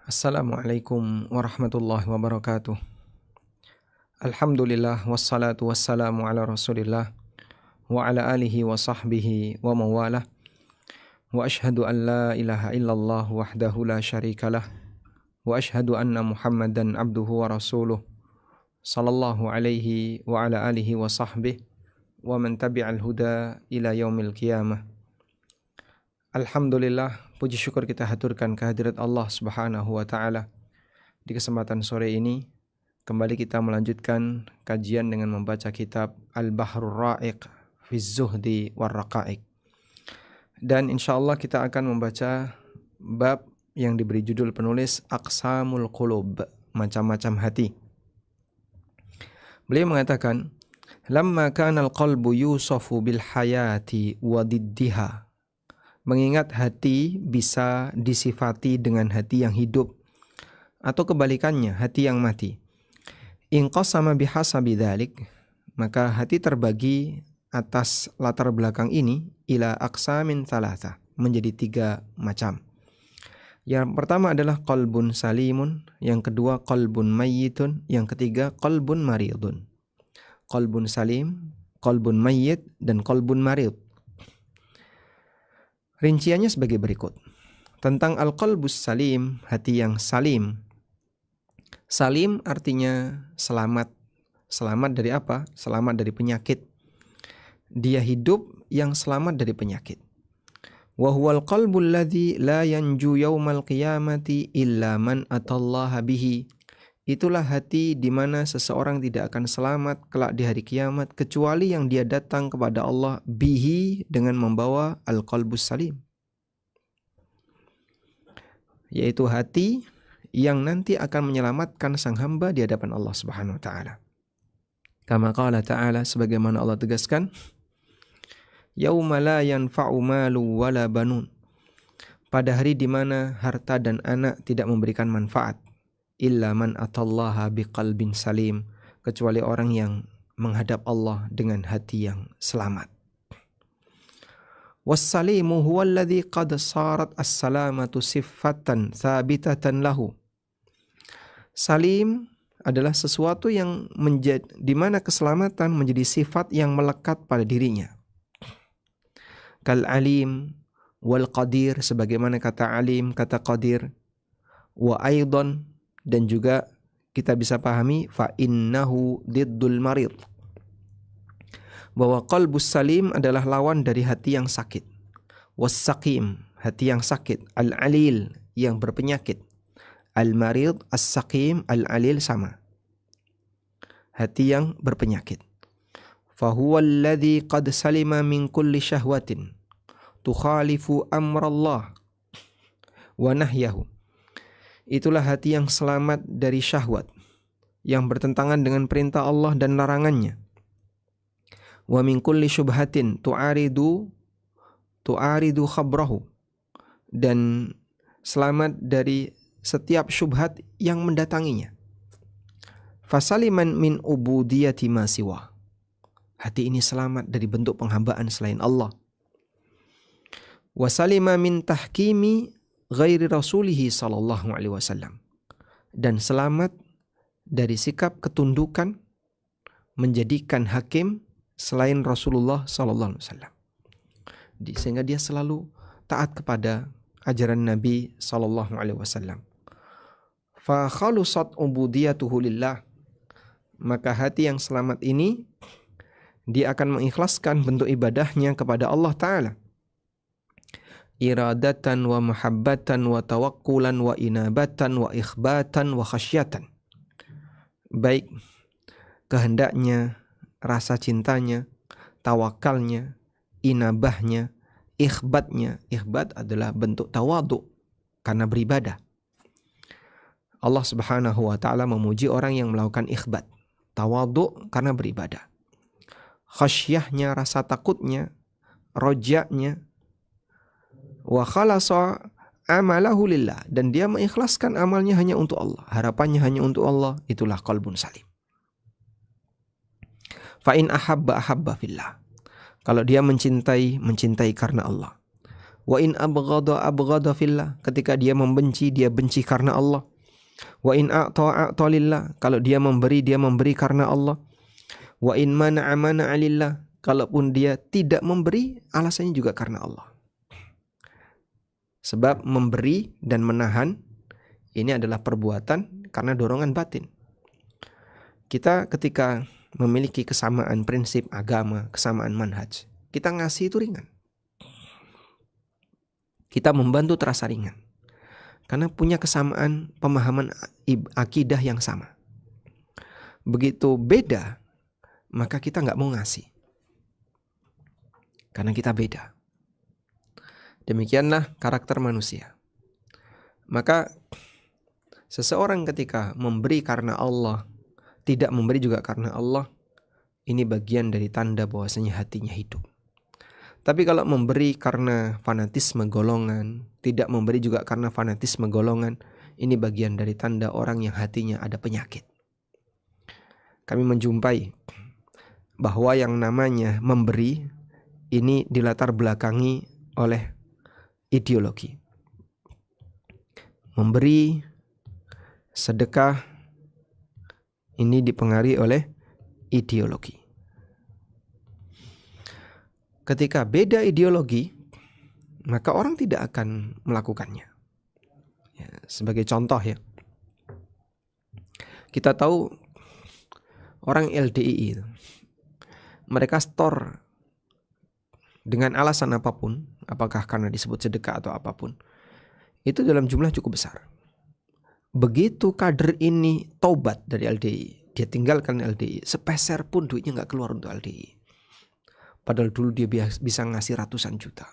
Assalamualaikum warahmatullahi wabarakatuh. Alhamdulillah wassalatu wassalamu ala Rasulillah wa ala alihi wa sahbihi wa mawalah. Wa ashhadu an la ilaha illallah wahdahu la syarikalah wa ashhadu anna Muhammadan abduhu wa rasuluh sallallahu alaihi wa ala alihi wa sahbihi wa man tabi'al huda ila yaumil qiyamah. Alhamdulillah, puji syukur kita haturkan kehadirat Allah Subhanahu wa taala. Di kesempatan sore ini kembali kita melanjutkan kajian dengan membaca kitab Al-Bahrul Ra'iq fi Zuhdi war Raqa'iq. Dan insyaallah kita akan membaca bab yang diberi judul penulis Aqsamul Qulub, macam-macam hati. Beliau mengatakan, "Lamma kana al-qalbu yusafu bil hayati wa diddiha." Mengingat hati bisa disifati dengan hati yang hidup atau kebalikannya, hati yang mati. Inqasama bihasabi dzalik, maka hati terbagi atas latar belakang ini ila aqsamin thalatha, menjadi 3 macam. Yang pertama adalah qalbun salimun, yang kedua qalbun mayyitun, yang ketiga qalbun maridun. Qalbun salim, qalbun mayyit, dan qalbun marid. Rinciannya sebagai berikut. Tentang al-qalbus salim, hati yang salim. Salim artinya selamat. Selamat dari apa? Selamat dari penyakit. Dia hidup yang selamat dari penyakit. Wa huwal qalbul ladzi la yanju yaumal qiyamati illa man atallaha bihi. Itulah hati di mana seseorang tidak akan selamat kelak di hari kiamat kecuali yang dia datang kepada Allah bihi, dengan membawa al-qalbus salim, yaitu hati yang nanti akan menyelamatkan sang hamba di hadapan Allah Subhanahu wa taala. Kama qala ta'ala, sebagaimana Allah tegaskan, yauma la yanfa'u malu wala banun. Pada hari di mana harta dan anak tidak memberikan manfaat. Illa man atallaha biqalbin salim, kecuali orang yang menghadap Allah dengan hati yang selamat. Was-salimu huwa alladhi qad sarat as-salamatu sifatan thabitatan lahu. Salim adalah sesuatu yang di mana keselamatan menjadi sifat yang melekat pada dirinya. Kal alim wal qadir, sebagaimana kata alim, kata qadir. Wa aidan, dan juga kita bisa pahami fa innahu diddul marid, bahwa qalbus salim adalah lawan dari hati yang sakit. Was-saqim, hati yang sakit. Al-alil, yang berpenyakit. Al-marid, as-saqim, al-alil sama. Hati yang berpenyakit. Fahuwa alladhi qad salima min kulli syahwatin tukhalifu amrallah wa nahyahu. Itulah hati yang selamat dari syahwat yang bertentangan dengan perintah Allah dan larangannya. Wa min kulli syubhatin tu'aridu khabrahu, dan selamat dari setiap syubhat yang mendatanginya. Fasaliman min ubudiyati ma siwa. Hati ini selamat dari bentuk penghambaan selain Allah. Wa salima min tahkimi ghairi rasulihi sallallahu alaihi wasallam, dan selamat dari sikap ketundukan menjadikan hakim selain Rasulullah sallallahu alaihi wasallam. Sehingga dia selalu taat kepada ajaran Nabi sallallahu alaihi wasallam. Fa khalusat ubudiyatuhu lillah, maka hati yang selamat ini dia akan mengikhlaskan bentuk ibadahnya kepada Allah Ta'ala. Iradatan wa mahabbatan wa tawakkulan wa inabatan wa ikhbatan wa khasyatan. Baik kehendaknya, rasa cintanya, tawakalnya, inabahnya, ikhbatnya. Ikhbat adalah bentuk tawadu karena beribadah. Allah Subhanahu wa taala memuji orang yang melakukan ikhbat, tawadu karena beribadah. Khasyahnya, rasa takutnya, rojaknya, wa khalasa amalahu lillah, dan dia mengikhlaskan amalnya hanya untuk Allah, harapannya hanya untuk Allah. Itulah qalbun salim. Fa in ahabba fillah, kalau dia mencintai karena Allah. Wa in abghada fillah, ketika dia membenci, dia benci karena Allah. Wa in a'ta lillah, kalau dia memberi karena Allah. Wa in mana'a lillah, kalaupun dia tidak memberi, alasannya juga karena Allah. Sebab memberi dan menahan ini adalah perbuatan karena dorongan batin. Kita ketika memiliki kesamaan prinsip agama, kesamaan manhaj, kita ngasih itu ringan. Kita membantu terasa ringan. Karena punya kesamaan pemahaman akidah yang sama. Begitu beda, maka kita nggak mau ngasih. Karena kita beda. Demikianlah karakter manusia. Maka seseorang ketika memberi karena Allah, tidak memberi juga karena Allah, ini bagian dari tanda bahwasanya hatinya hidup. Tapi kalau memberi karena fanatisme golongan, tidak memberi juga karena fanatisme golongan, ini bagian dari tanda orang yang hatinya ada penyakit. Kami menjumpai bahwa yang namanya memberi ini dilatar belakangi oleh ideologi. Memberi sedekah ini dipengaruhi oleh ideologi. Ketika beda ideologi, maka orang tidak akan melakukannya. Ya, sebagai contoh ya, kita tahu orang LDII, mereka store dengan alasan apapun, apakah karena disebut sedekah atau apapun, itu dalam jumlah cukup besar. Begitu kader ini taubat dari LDII, dia tinggalkan LDII, sepeser pun duitnya nggak keluar untuk LDII. Padahal dulu dia bisa ngasih ratusan juta,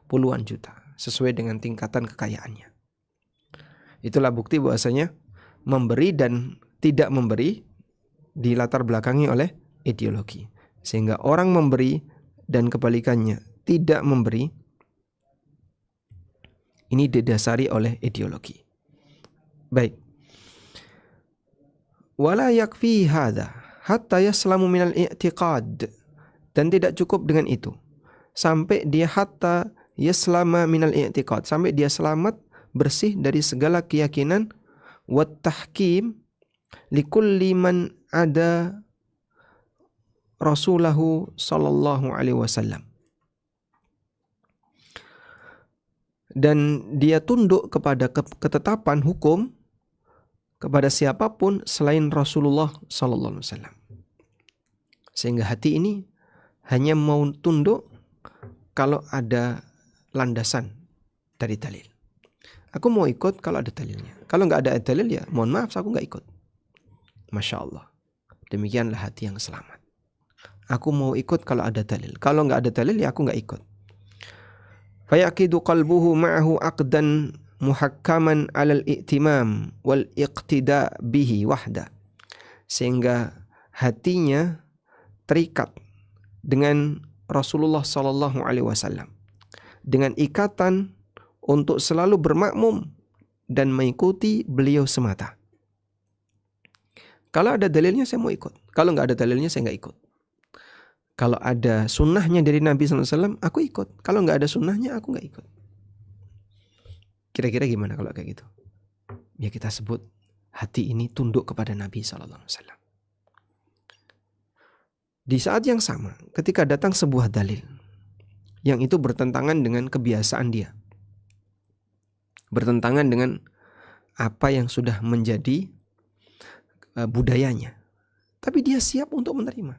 puluhan juta, sesuai dengan tingkatan kekayaannya. Itulah bukti bahwasanya memberi dan tidak memberi dilatar belakangi oleh ideologi. Sehingga orang memberi dan kebalikannya tidak memberi, ini didasari oleh ideologi. Baik. Wala yakfi hadha hatta yaslamu minal i'tiqad. Dan tidak cukup dengan itu. Sampai dia hatta yaslama minal i'tiqad. Sampai dia selamat, bersih dari segala keyakinan. Wat tahkim likulli man ada Rasulahu sallallahu alaihi wasallam. Dan dia tunduk kepada ketetapan hukum kepada siapapun selain Rasulullah sallallahu alaihi wasallam. Sehingga hati ini hanya mau tunduk kalau ada landasan dari dalil. Aku mau ikut kalau ada dalilnya. Kalau nggak ada dalil ya mohon maaf, aku nggak ikut. Masya Allah. Demikianlah hati yang selamat. Aku mau ikut kalau ada dalil. Kalau nggak ada dalil ya aku nggak ikut. Fayaqidu qalbuhu ma'ahu aqdan muhakkaman 'alal i'timam wal iqtida bihi wahda. Sehingga hatinya terikat dengan Rasulullah sallallahu alaihi wasallam, dengan ikatan untuk selalu bermakmum dan mengikuti beliau semata. Kalau ada dalilnya saya mau ikut, kalau nggak ada dalilnya saya nggak ikut. Kalau ada sunnahnya dari Nabi sallallahu alaihi wasallam aku ikut, kalau nggak ada sunnahnya aku nggak ikut. Kira-kira gimana kalau kayak gitu? Ya kita sebut hati ini tunduk kepada Nabi sallallahu alaihi wasallam. Di saat yang sama, ketika datang sebuah dalil yang itu bertentangan dengan kebiasaan dia, bertentangan dengan apa yang sudah menjadi budayanya, tapi dia siap untuk menerima.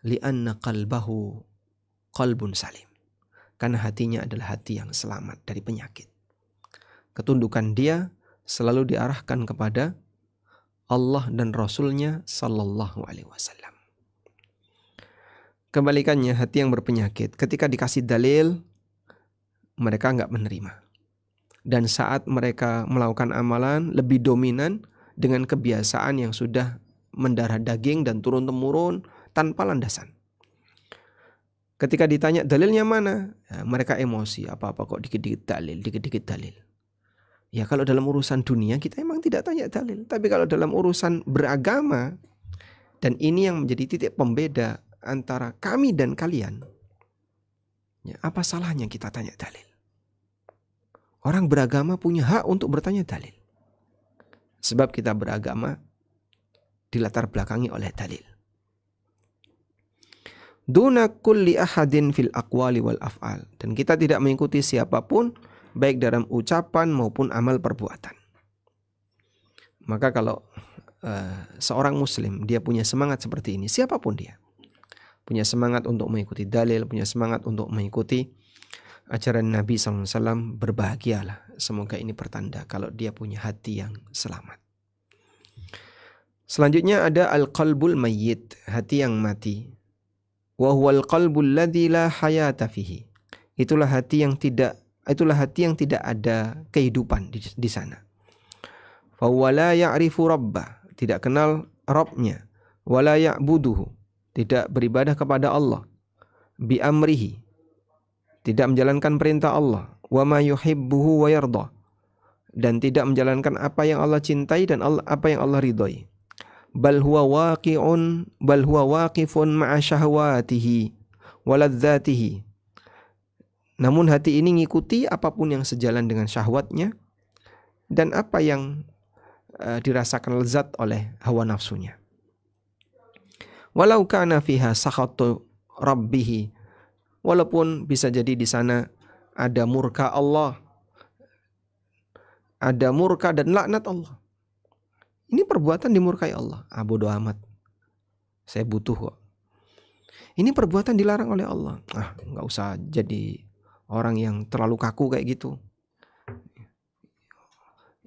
Li'anna qalbahu qalbun salim. Karena hatinya adalah hati yang selamat dari penyakit. Ketundukan dia selalu diarahkan kepada Allah dan Rasulnya sallallahu alaihi wasallam. Kebalikannya, hati yang berpenyakit, ketika dikasih dalil, mereka nggak menerima. Dan saat mereka melakukan amalan, lebih dominan dengan kebiasaan yang sudah mendarah daging dan turun-temurun tanpa landasan. Ketika ditanya dalilnya mana, ya, mereka emosi, apa-apa kok dikit-dikit dalil. Ya kalau dalam urusan dunia kita emang tidak tanya dalil. Tapi kalau dalam urusan beragama, dan ini yang menjadi titik pembeda antara kami dan kalian. Ya, apa salahnya kita tanya dalil? Orang beragama punya hak untuk bertanya dalil. Sebab kita beragama dilatar belakangi oleh dalil. Duna kulli ahadin fil aqwali wal af'al. Dan kita tidak mengikuti siapapun baik dalam ucapan maupun amal perbuatan. Maka kalau seorang muslim dia punya semangat seperti ini, siapapun dia, punya semangat untuk mengikuti dalil, punya semangat untuk mengikuti ajaran Nabi SAW, berbahagialah. Semoga ini pertanda kalau dia punya hati yang selamat. Selanjutnya ada al-qalbul mayyit, hati yang mati. Wa huwal qalbul ladzi la hayata fihi. Itulah hati yang tidak ada kehidupan di sana. Fa huwa la ya'rifu rabbah, tidak kenal Rabbnya. Wa la ya'buduhu, tidak beribadah kepada Allah. Bi amrihi, tidak menjalankan perintah Allah. Wa ma yuhibbuhu wa yarda, dan tidak menjalankan apa yang Allah cintai dan apa yang Allah ridhoi. Bal huwa waqifun ma'a syahwatihi wa ladzatihi. Namun hati ini ngikuti apapun yang sejalan dengan syahwatnya dan apa yang dirasakan lezat oleh hawa nafsunya. Walau kana fiha sakhatu rabbih, walaupun bisa jadi di sana ada murka Allah, ada murka dan laknat Allah. Ini perbuatan dimurkai Allah. Bodo amat, saya butuh kok. Ini perbuatan dilarang oleh Allah. Gak usah jadi orang yang terlalu kaku kayak gitu.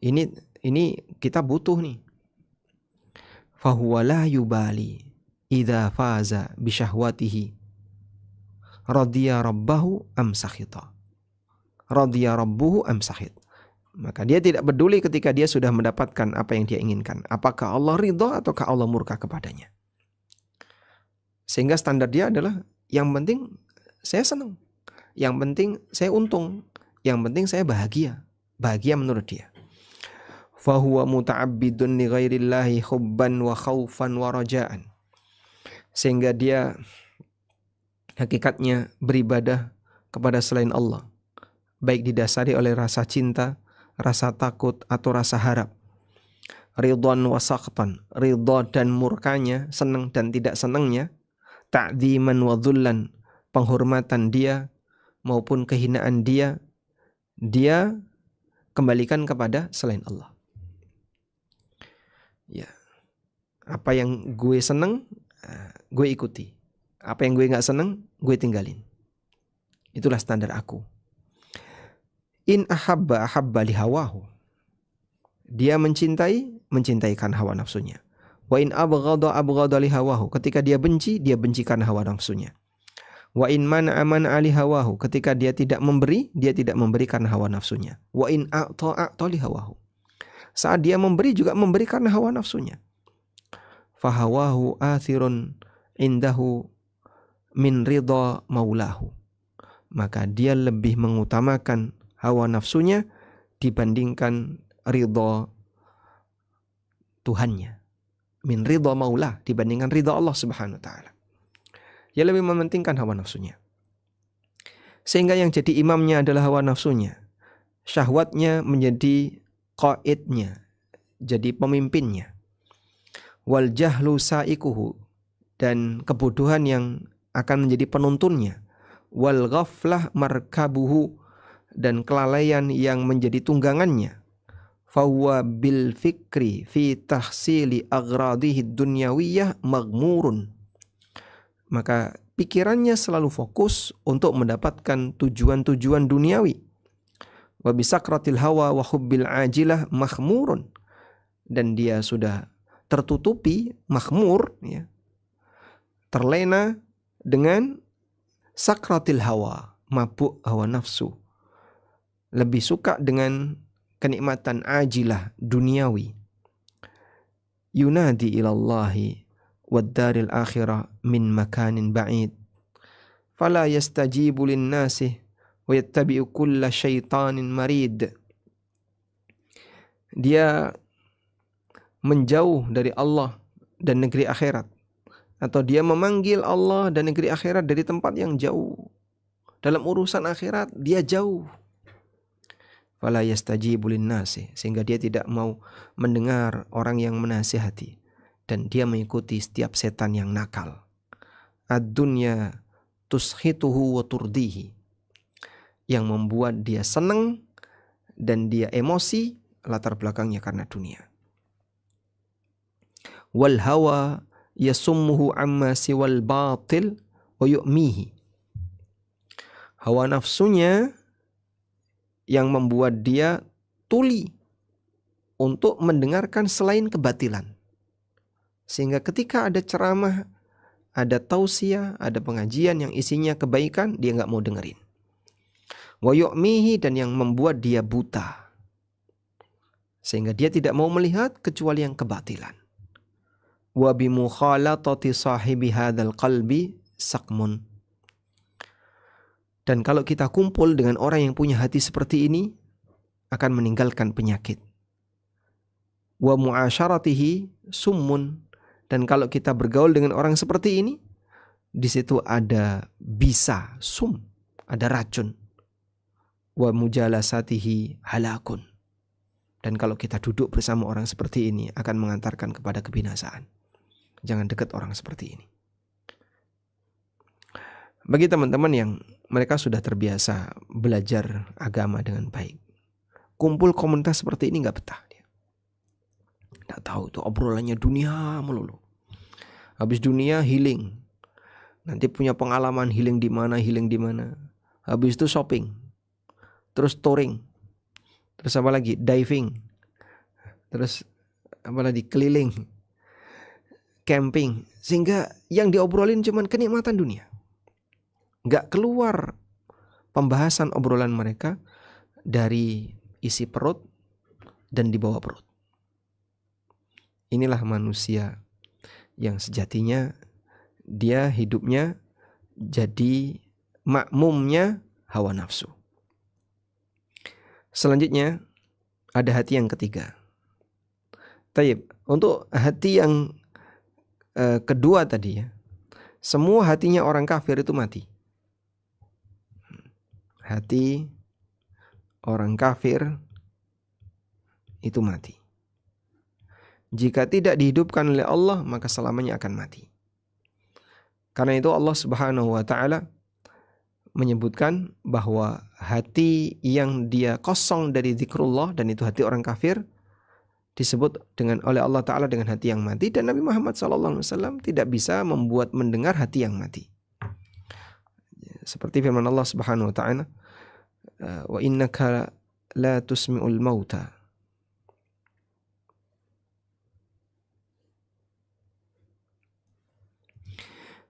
Ini kita butuh nih. Fahuwa la yubali idza faza bi syahwatihi radiya rabbahu am sakhita. Radiya rabbuhu am sakhit. Maka dia tidak peduli ketika dia sudah mendapatkan apa yang dia inginkan. Apakah Allah ridha ataukah Allah murka kepadanya. Sehingga standar dia adalah yang penting saya senang, yang penting saya untung, yang penting saya bahagia. Bahagia menurut dia. Fahuwa muta'abbidun li ghairillahi hubban wa khaufan wa raja'an. Sehingga dia hakikatnya beribadah kepada selain Allah, baik didasari oleh rasa cinta, rasa takut atau rasa harap. Ridwan wa sakhtan, ridha dan murkanya, senang dan tidak senangnya. Ta'dziman wa dhullan, penghormatan dia maupun kehinaan dia kembalikan kepada selain Allah. Ya. Apa yang gue senang, gue ikuti. Apa yang gue gak senang, gue tinggalin. Itulah standar aku. In ahabba li hawahu. Dia mencintai karena hawa nafsunya. Wa in abghada li hawahu. Ketika dia benci karena hawa nafsunya. Wa in mana'a li hawahu. Ketika dia tidak memberi karena hawa nafsunya. Wa in a'ta li hawahu. Saat dia memberi juga memberi karena hawa nafsunya. Fahawahu athirun indahu min ridha maulahu. Maka dia lebih mengutamakan hawa nafsunya dibandingkan ridha Tuhannya. Min ridha maulah, dibandingkan ridha Allah Subhanahu wa taala. Dia lebih mementingkan hawa nafsunya. Sehingga yang jadi imamnya adalah hawa nafsunya. Syahwatnya menjadi qaidnya, jadi pemimpinnya. Wal jahlu saikuhu, dan kebodohan yang akan menjadi penuntunnya. Wal ghaflah markabuhu, dan kelalaian yang menjadi tunggangannya. Fahuwa bil fikri fi tahsili aghradihi dunyawiyah maghmurun. Maka pikirannya selalu fokus untuk mendapatkan tujuan-tujuan duniawi. Wa bisakratil hawa wa hubbil ajilah maghmurun. Dan dia sudah tertutupi, maghmur, ya, terlena dengan sakratil hawa, mabuk hawa nafsu. Lebih suka dengan kenikmatan ajilah duniawi. Yunadi ilallahi wad daril akhirah min makanin ba'id. Fala yastajibu linnasi wa yattabi'u kulla syaitanin marid. Dia menjauh dari Allah dan negeri akhirat. Atau dia memanggil Allah dan negeri akhirat dari tempat yang jauh. Dalam urusan akhirat dia jauh. Fala yastajibu linnasi, sehingga dia tidak mau mendengar orang yang menasihati, dan dia mengikuti setiap setan yang nakal. Ad-dunya tushituhu wa turdihi, yang membuat dia senang dan dia emosi, latar belakangnya karena dunia. Wal hawa yasummuhu amma siwal batil wa yu'mihi, hawa nafsunya yang membuat dia tuli untuk mendengarkan selain kebatilan. Sehingga ketika ada ceramah, ada tausiah, ada pengajian yang isinya kebaikan, dia nggak mau dengerin. Wa yu'mihi, dan yang membuat dia buta. Sehingga dia tidak mau melihat kecuali yang kebatilan. Wa bimukhalatati sahibi hadzal qalbi saqmun. Dan kalau kita kumpul dengan orang yang punya hati seperti ini, akan meninggalkan penyakit. Wa mu'asyaratihi summun. Dan kalau kita bergaul dengan orang seperti ini, di situ ada bisa, sum, ada racun. Wa mujalasatihi halakun. Dan kalau kita duduk bersama orang seperti ini, akan mengantarkan kepada kebinasaan. Jangan dekat orang seperti ini. Bagi teman-teman yang mereka sudah terbiasa belajar agama dengan baik, kumpul komunitas seperti ini nggak betah dia. Nggak tahu itu obrolannya dunia melulu. Habis dunia healing, nanti punya pengalaman healing di mana. Habis itu shopping, terus touring, terus apa lagi, diving, terus apa lagi, keliling, camping, sehingga yang diobrolin cuman kenikmatan dunia. Nggak keluar pembahasan obrolan mereka dari isi perut dan di bawah perut. Inilah manusia yang sejatinya dia hidupnya jadi makmumnya hawa nafsu. Selanjutnya ada hati yang ketiga. Taib, untuk hati yang kedua tadi ya, semua hatinya orang kafir itu mati. Hati orang kafir itu mati. Jika tidak dihidupkan oleh Allah, maka selamanya akan mati. Karena itu Allah Subhanahu wa ta'ala menyebutkan bahwa hati yang dia kosong dari zikrullah, dan itu hati orang kafir, disebut oleh Allah Ta'ala dengan hati yang mati. Dan Nabi Muhammad SAW tidak bisa membuat mendengar hati yang mati. Seperti firman Allah Subhanahu wa ta'ala, wa innaka la tusmi'ul mauta.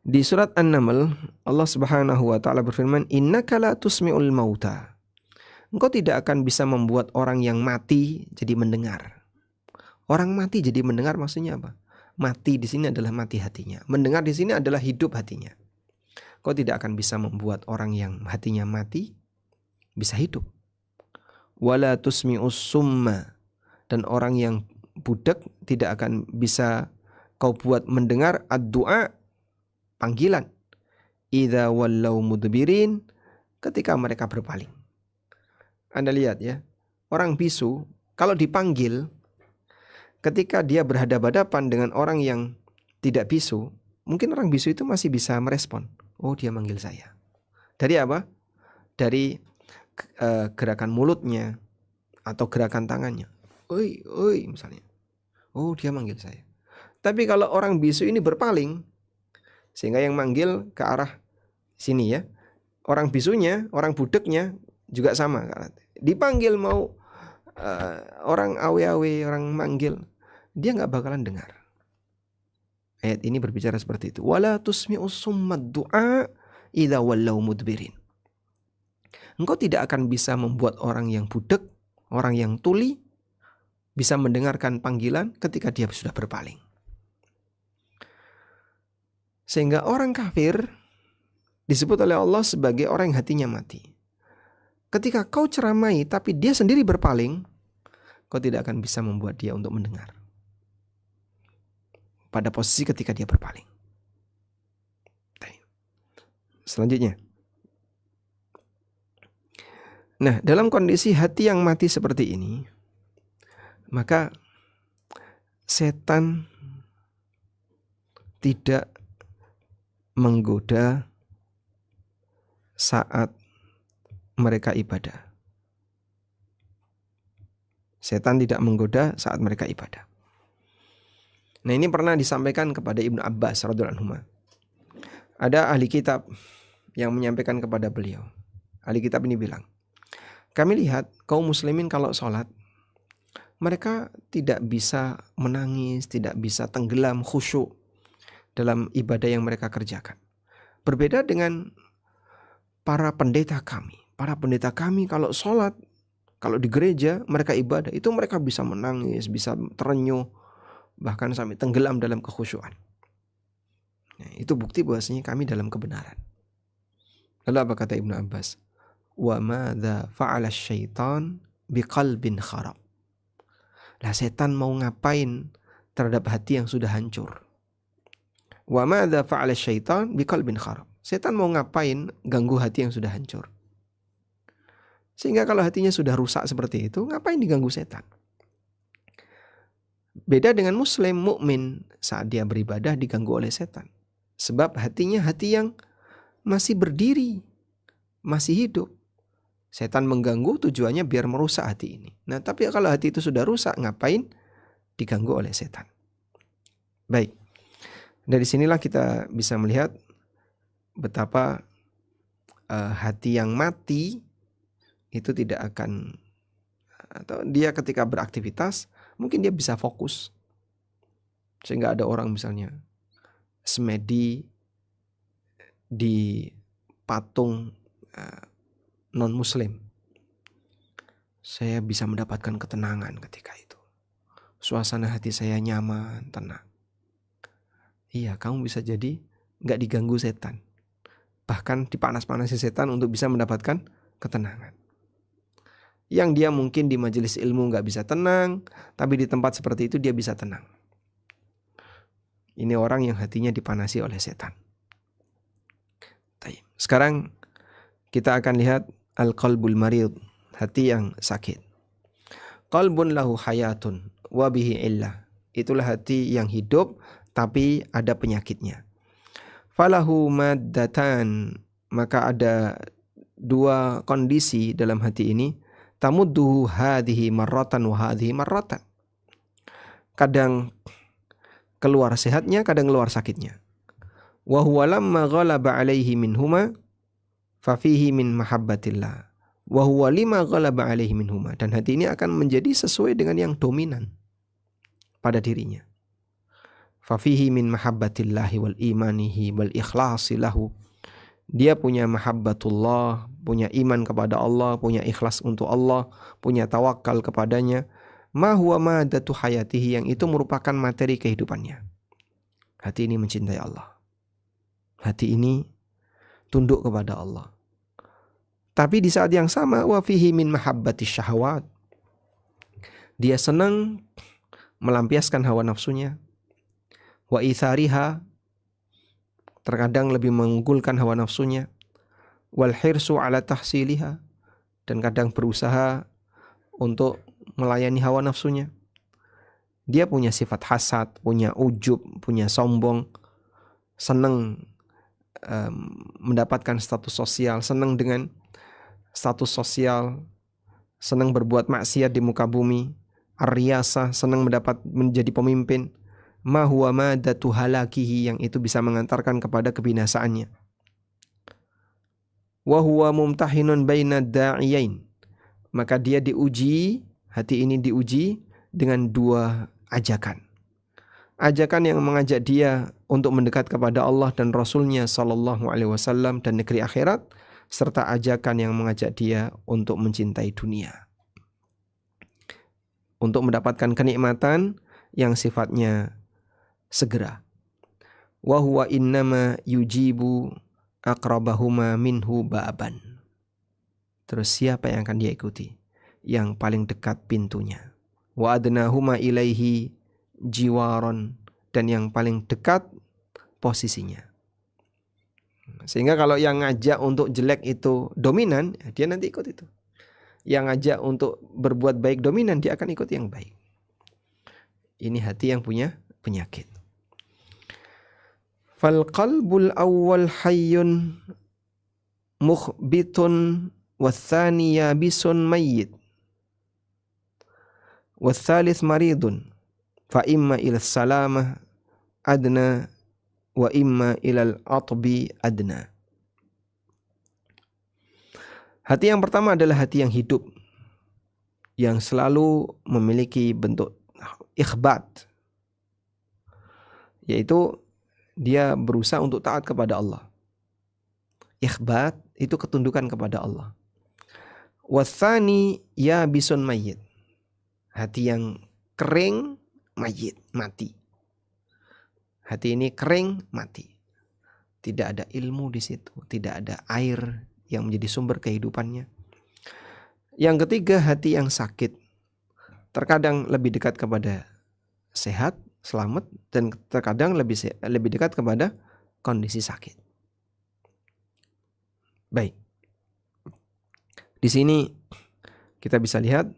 Di surat An-Naml, Allah Subhanahu wa ta'ala berfirman, innaka la tusmi'ul mauta. Engkau tidak akan bisa membuat orang yang mati jadi mendengar. Orang mati jadi mendengar maksudnya apa? Mati di sini adalah mati hatinya. Mendengar di sini adalah hidup hatinya. Kau tidak akan bisa membuat orang yang hatinya mati bisa hidup. Wala tusmi'us summa, dan orang yang budak tidak akan bisa kau buat mendengar ad-du'a, panggilan. Idza wallau mudbirin, ketika mereka berpaling. Anda lihat ya, orang bisu kalau dipanggil, ketika dia berhadapan-hadapan dengan orang yang tidak bisu, mungkin orang bisu itu masih bisa merespon. Oh, dia manggil saya. Dari apa? Dari gerakan mulutnya atau gerakan tangannya. Oi, oi misalnya. Oh, dia manggil saya. Tapi kalau orang bisu ini berpaling, sehingga yang manggil ke arah sini ya. Orang bisunya, orang budeknya juga sama. Dipanggil mau orang awe-awe, orang manggil, dia nggak bakalan dengar. Ayat ini berbicara seperti itu. Wala tusmi'us summad du'a idza wallau mudbirin. Engkau tidak akan bisa membuat orang yang budek, orang yang tuli, bisa mendengarkan panggilan ketika dia sudah berpaling. Sehingga orang kafir disebut oleh Allah sebagai orang yang hatinya mati. Ketika kau ceramai tapi dia sendiri berpaling, kau tidak akan bisa membuat dia untuk mendengar. Pada posisi ketika dia berpaling. Selanjutnya, Nah, dalam kondisi hati yang mati seperti ini, maka setan tidak menggoda saat mereka ibadah. Setan tidak menggoda saat mereka ibadah. Nah, ini pernah disampaikan kepada Ibnu Abbas radhiyallahu anhu. Ada ahli kitab yang menyampaikan kepada beliau. Ahli kitab ini bilang, kami lihat kaum muslimin kalau sholat, mereka tidak bisa menangis, tidak bisa tenggelam khusyuk dalam ibadah yang mereka kerjakan. Berbeda dengan para pendeta kami. Para pendeta kami kalau sholat, kalau di gereja mereka ibadah, itu mereka bisa menangis, bisa terenyuh, bahkan sampai tenggelam dalam kekhusyuan. Nah, itu bukti bahwasanya kami dalam kebenaran. Lalu apa kata Ibnu Abbas? Wa madza fa'ala syaitan biqalbin kharab. Lah setan mau ngapain terhadap hati yang sudah hancur? Wa madza fa'ala syaitan biqalbin kharab. Setan mau ngapain ganggu hati yang sudah hancur? Sehingga kalau hatinya sudah rusak seperti itu, ngapain diganggu setan? Beda dengan muslim, mukmin, saat dia beribadah diganggu oleh setan. Sebab hatinya hati yang masih berdiri, masih hidup. Setan mengganggu tujuannya biar merusak hati ini. Nah, tapi kalau hati itu sudah rusak, ngapain diganggu oleh setan? Baik. Dari sinilah kita bisa melihat betapa hati yang mati itu tidak akan, atau dia ketika beraktivitas mungkin dia bisa fokus. Sehingga ada orang misalnya semedi di patung non-muslim. Saya bisa mendapatkan ketenangan ketika itu. Suasana hati saya nyaman, tenang. Iya, kamu bisa jadi gak diganggu setan. Bahkan dipanas-panasi setan untuk bisa mendapatkan ketenangan. Yang dia mungkin di majelis ilmu gak bisa tenang, tapi di tempat seperti itu dia bisa tenang. Ini orang yang hatinya dipanasi oleh setan. Sekarang kita akan lihat al-qalbul marid, hati yang sakit. Qalbun lahu hayatun wa bihi illah. Itulah hati yang hidup tapi ada penyakitnya. Falahu maddatan, maka ada dua kondisi dalam hati ini. Tamudduhu hadhihi marratan wa hadhihi marratan. Kadang keluar sehatnya, kadang keluar sakitnya. Wa huwa lamma ghalaba alaihi minhuma fa fihi min mahabbatillah. Wa huwa lima ghalaba alaihi minhuma. Dan hati ini akan menjadi sesuai dengan yang dominan pada dirinya. Fa fihi min mahabbatillahi wal imanihi wal ikhlasi lahu. Dia punya mahabbatullah, punya iman kepada Allah, punya ikhlas untuk Allah, punya tawakal kepadanya. Ma huwa madatu hayatihi, yang itu merupakan materi kehidupannya. Hati ini mencintai Allah. Hati ini tunduk kepada Allah. Tapi di saat yang sama, wa fihi min mahabbati syahwat. Dia senang melampiaskan hawa nafsunya. Wa ithariha, terkadang lebih mengunggulkan hawa nafsunya. Wal hirsu ala tahsiliha, dan kadang berusaha untuk melayani hawa nafsunya. Dia punya sifat hasad, punya ujub, punya sombong, senang mendapatkan status sosial, senang dengan status sosial, senang berbuat maksiat di muka bumi, ar-riyasah, senang menjadi pemimpin. Ma huwa madatu halakihi, yang itu bisa mengantarkan kepada kebinasaannya. Wa huwa mumtahinun baina da'iyain, maka dia diuji, hati ini diuji dengan dua ajakan. Ajakan yang mengajak dia untuk mendekat kepada Allah dan Rasulnya sallallahu alaihi wasallam dan negeri akhirat, serta ajakan yang mengajak dia untuk mencintai dunia, untuk mendapatkan kenikmatan yang sifatnya segera. Wa huwa innama yujibu aqrabahuma minhu ba'ban. Terus siapa yang akan dia ikuti? Yang paling dekat pintunya. Wa adnahuma ilaihi jiwaron, dan yang paling dekat posisinya. Sehingga kalau yang ngajak untuk jelek itu dominan, dia nanti ikut itu. yang ngajak untuk berbuat baik dominan, dia akan ikut yang baik. Ini hati yang punya penyakit. Fal qalbul awwal hayyun mukhbitun wathani yabisun mayyit wathalith maridun fa imma ila salamah adna wa imma ilal atbi adna. Hati yang pertama adalah hati yang hidup, yang selalu memiliki bentuk ikhbat, yaitu dia berusaha untuk taat kepada Allah. Ikhbat itu ketundukan kepada Allah. Wathani yabisun mayyit, hati yang kering, mayyit, mati. Hati ini kering, mati. Tidak ada ilmu di situ, tidak ada air yang menjadi sumber kehidupannya. Yang ketiga, hati yang sakit. Terkadang lebih dekat kepada sehat, selamat, dan terkadang lebih dekat kepada kondisi sakit. Baik. Di sini kita bisa lihat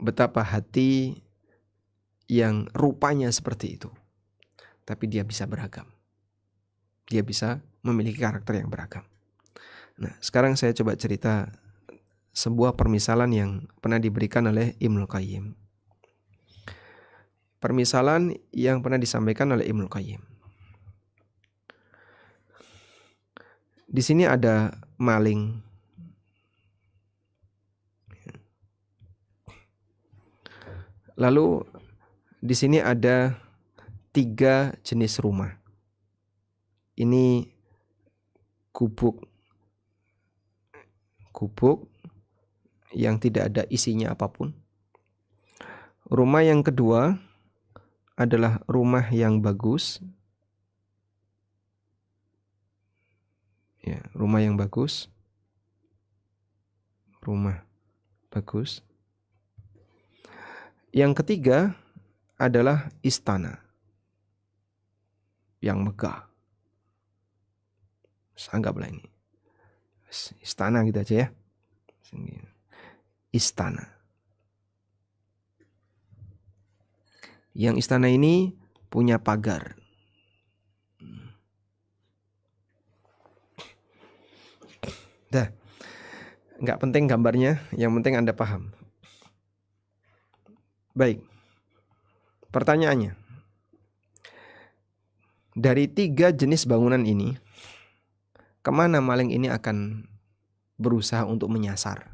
betapa hati yang rupanya seperti itu, tapi dia bisa beragam. Dia bisa memiliki karakter yang beragam. Nah, sekarang saya coba cerita sebuah permisalan yang pernah diberikan oleh Ibnul Qayyim. Permisalan yang pernah disampaikan oleh Ibnul Qayyim. Di sini ada maling. Lalu di sini ada 3 jenis rumah. Ini gubuk yang tidak ada isinya apapun. Rumah yang kedua adalah rumah yang bagus. Ya, rumah yang bagus. Rumah bagus. Yang ketiga adalah istana yang megah. Anggaplah ini istana gitu aja ya. Istana. Yang istana ini punya pagar. Dah, nggak penting gambarnya, yang penting Anda paham. Baik, pertanyaannya, dari 3 jenis bangunan ini, kemana maling ini akan berusaha untuk menyasar?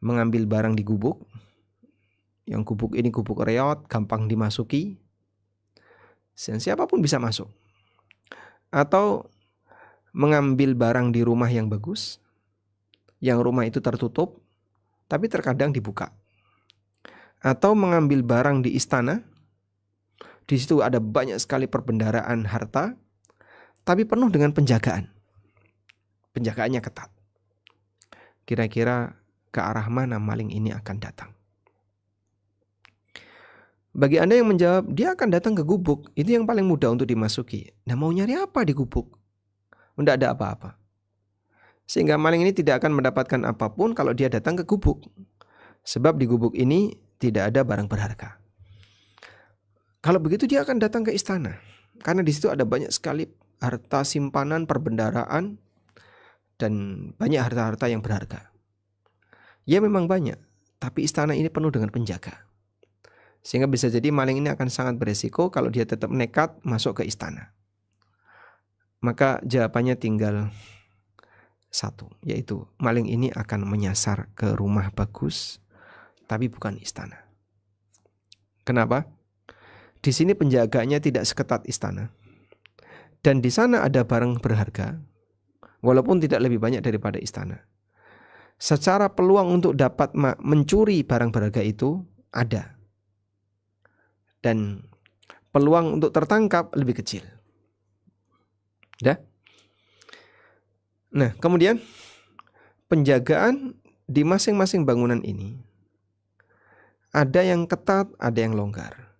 Mengambil barang di gubuk, yang gubuk ini gubuk reot, gampang dimasuki, dan siapapun bisa masuk. Atau mengambil barang di rumah yang bagus, yang rumah itu tertutup, tapi terkadang dibuka. Atau mengambil barang di istana, di situ ada banyak sekali perbendaharaan harta, tapi penuh dengan penjagaan. Penjagaannya ketat. Kira-kira ke arah mana maling ini akan datang? Bagi Anda yang menjawab, dia akan datang ke gubuk. Itu yang paling mudah untuk dimasuki. Nah, mau nyari apa di gubuk? Tidak ada apa-apa. Sehingga maling ini tidak akan mendapatkan apapun kalau dia datang ke gubuk. Sebab di gubuk ini tidak ada barang berharga. Kalau begitu dia akan datang ke istana. Karena di situ ada banyak sekali harta simpanan, perbendaharaan, dan banyak harta-harta yang berharga. Ya memang banyak, tapi istana ini penuh dengan penjaga. Sehingga bisa jadi maling ini akan sangat beresiko kalau dia tetap nekat masuk ke istana. Maka jawabannya tinggal 1, yaitu maling ini akan menyasar ke rumah bagus, tapi bukan istana. Kenapa? Di sini penjaganya tidak seketat istana. Dan di sana ada barang berharga, walaupun tidak lebih banyak daripada istana. Secara peluang untuk dapat mencuri barang berharga itu ada. Dan peluang untuk tertangkap lebih kecil. Dah? Nah, kemudian penjagaan di masing-masing bangunan ini ada yang ketat, ada yang longgar.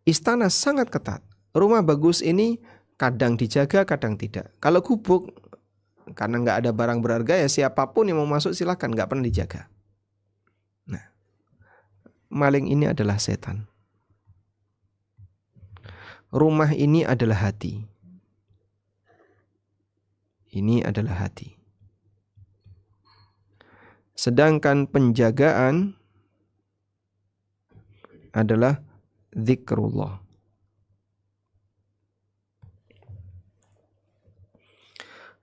Istana sangat ketat. Rumah bagus ini kadang dijaga, kadang tidak. Kalau gubuk karena nggak ada barang berharga ya siapapun yang mau masuk silakan, nggak pernah dijaga. Nah, maling ini adalah setan. Rumah ini adalah hati. Ini adalah hati. Sedangkan penjagaan adalah zikrullah.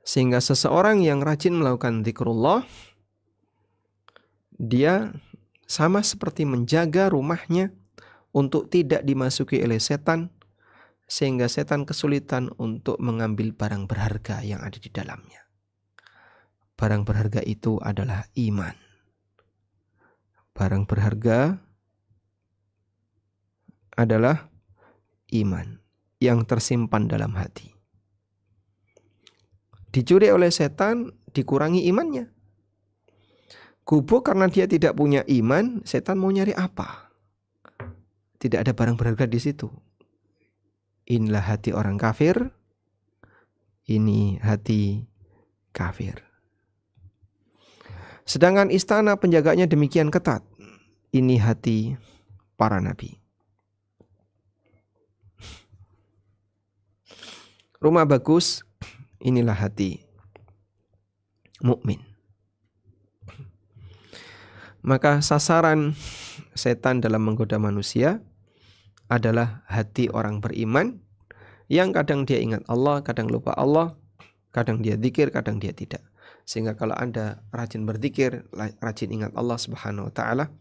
Sehingga seseorang yang rajin melakukan zikrullah, dia sama seperti menjaga rumahnya untuk tidak dimasuki oleh setan, sehingga setan kesulitan untuk mengambil barang berharga yang ada di dalamnya. Barang berharga itu adalah iman. Barang berharga adalah iman yang tersimpan dalam hati. Dicuri oleh setan, dikurangi imannya. Gubuk karena dia tidak punya iman, setan mau nyari apa? Tidak ada barang berharga di situ. Inilah hati orang kafir. Ini hati kafir. Sedangkan istana penjaganya demikian ketat. Ini hati para nabi. Rumah bagus, inilah hati mukmin. Maka sasaran setan dalam menggoda manusia adalah hati orang beriman yang kadang dia ingat Allah, kadang lupa Allah, kadang dia zikir, kadang dia tidak. Sehingga kalau Anda rajin berzikir, rajin ingat Allah Subhanahu wa taala,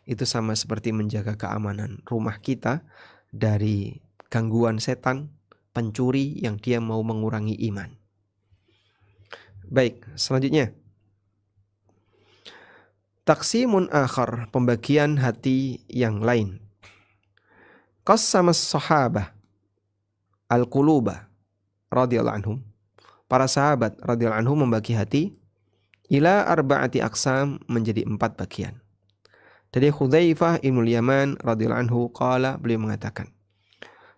itu sama seperti menjaga keamanan rumah kita dari gangguan setan, pencuri yang dia mau mengurangi iman. Baik, selanjutnya. Taqsimun akhar, pembagian hati yang lain. Qassama as-sahabah al-quluba radhiyallahu anhum. Para sahabat radhiyallahu anhum membagi hati ila arba'ati aqsam, menjadi 4 bagian. Dari Hudzaifah ibnul Yaman radhiyallahu anhu qala, beliau mengatakan,